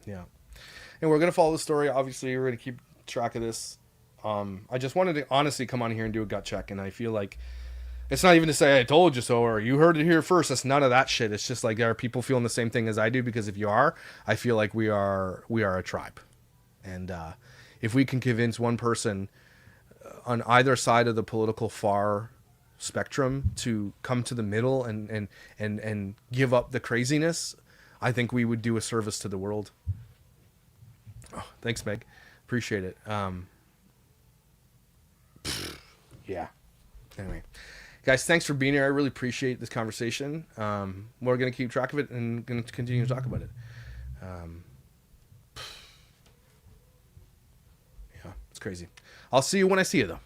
[SPEAKER 1] Yeah. And we're going to follow the story. Obviously, we're going to keep track of this. I just wanted to honestly come on here and do a gut check. And I feel like it's not even to say I told you so or you heard it here first. It's none of that shit. It's just like, are people feeling the same thing as I do? Because if you are, I feel like we are a tribe. And if we can convince one person on either side of the political far spectrum to come to the middle and give up the craziness, I think we would do a service to the world. Oh, thanks, Meg. Appreciate it. Yeah. Anyway. Guys, thanks for being here. I really appreciate this conversation. We're going to keep track of it and going to continue to talk about it. Yeah, it's crazy. I'll see you when I see you, though.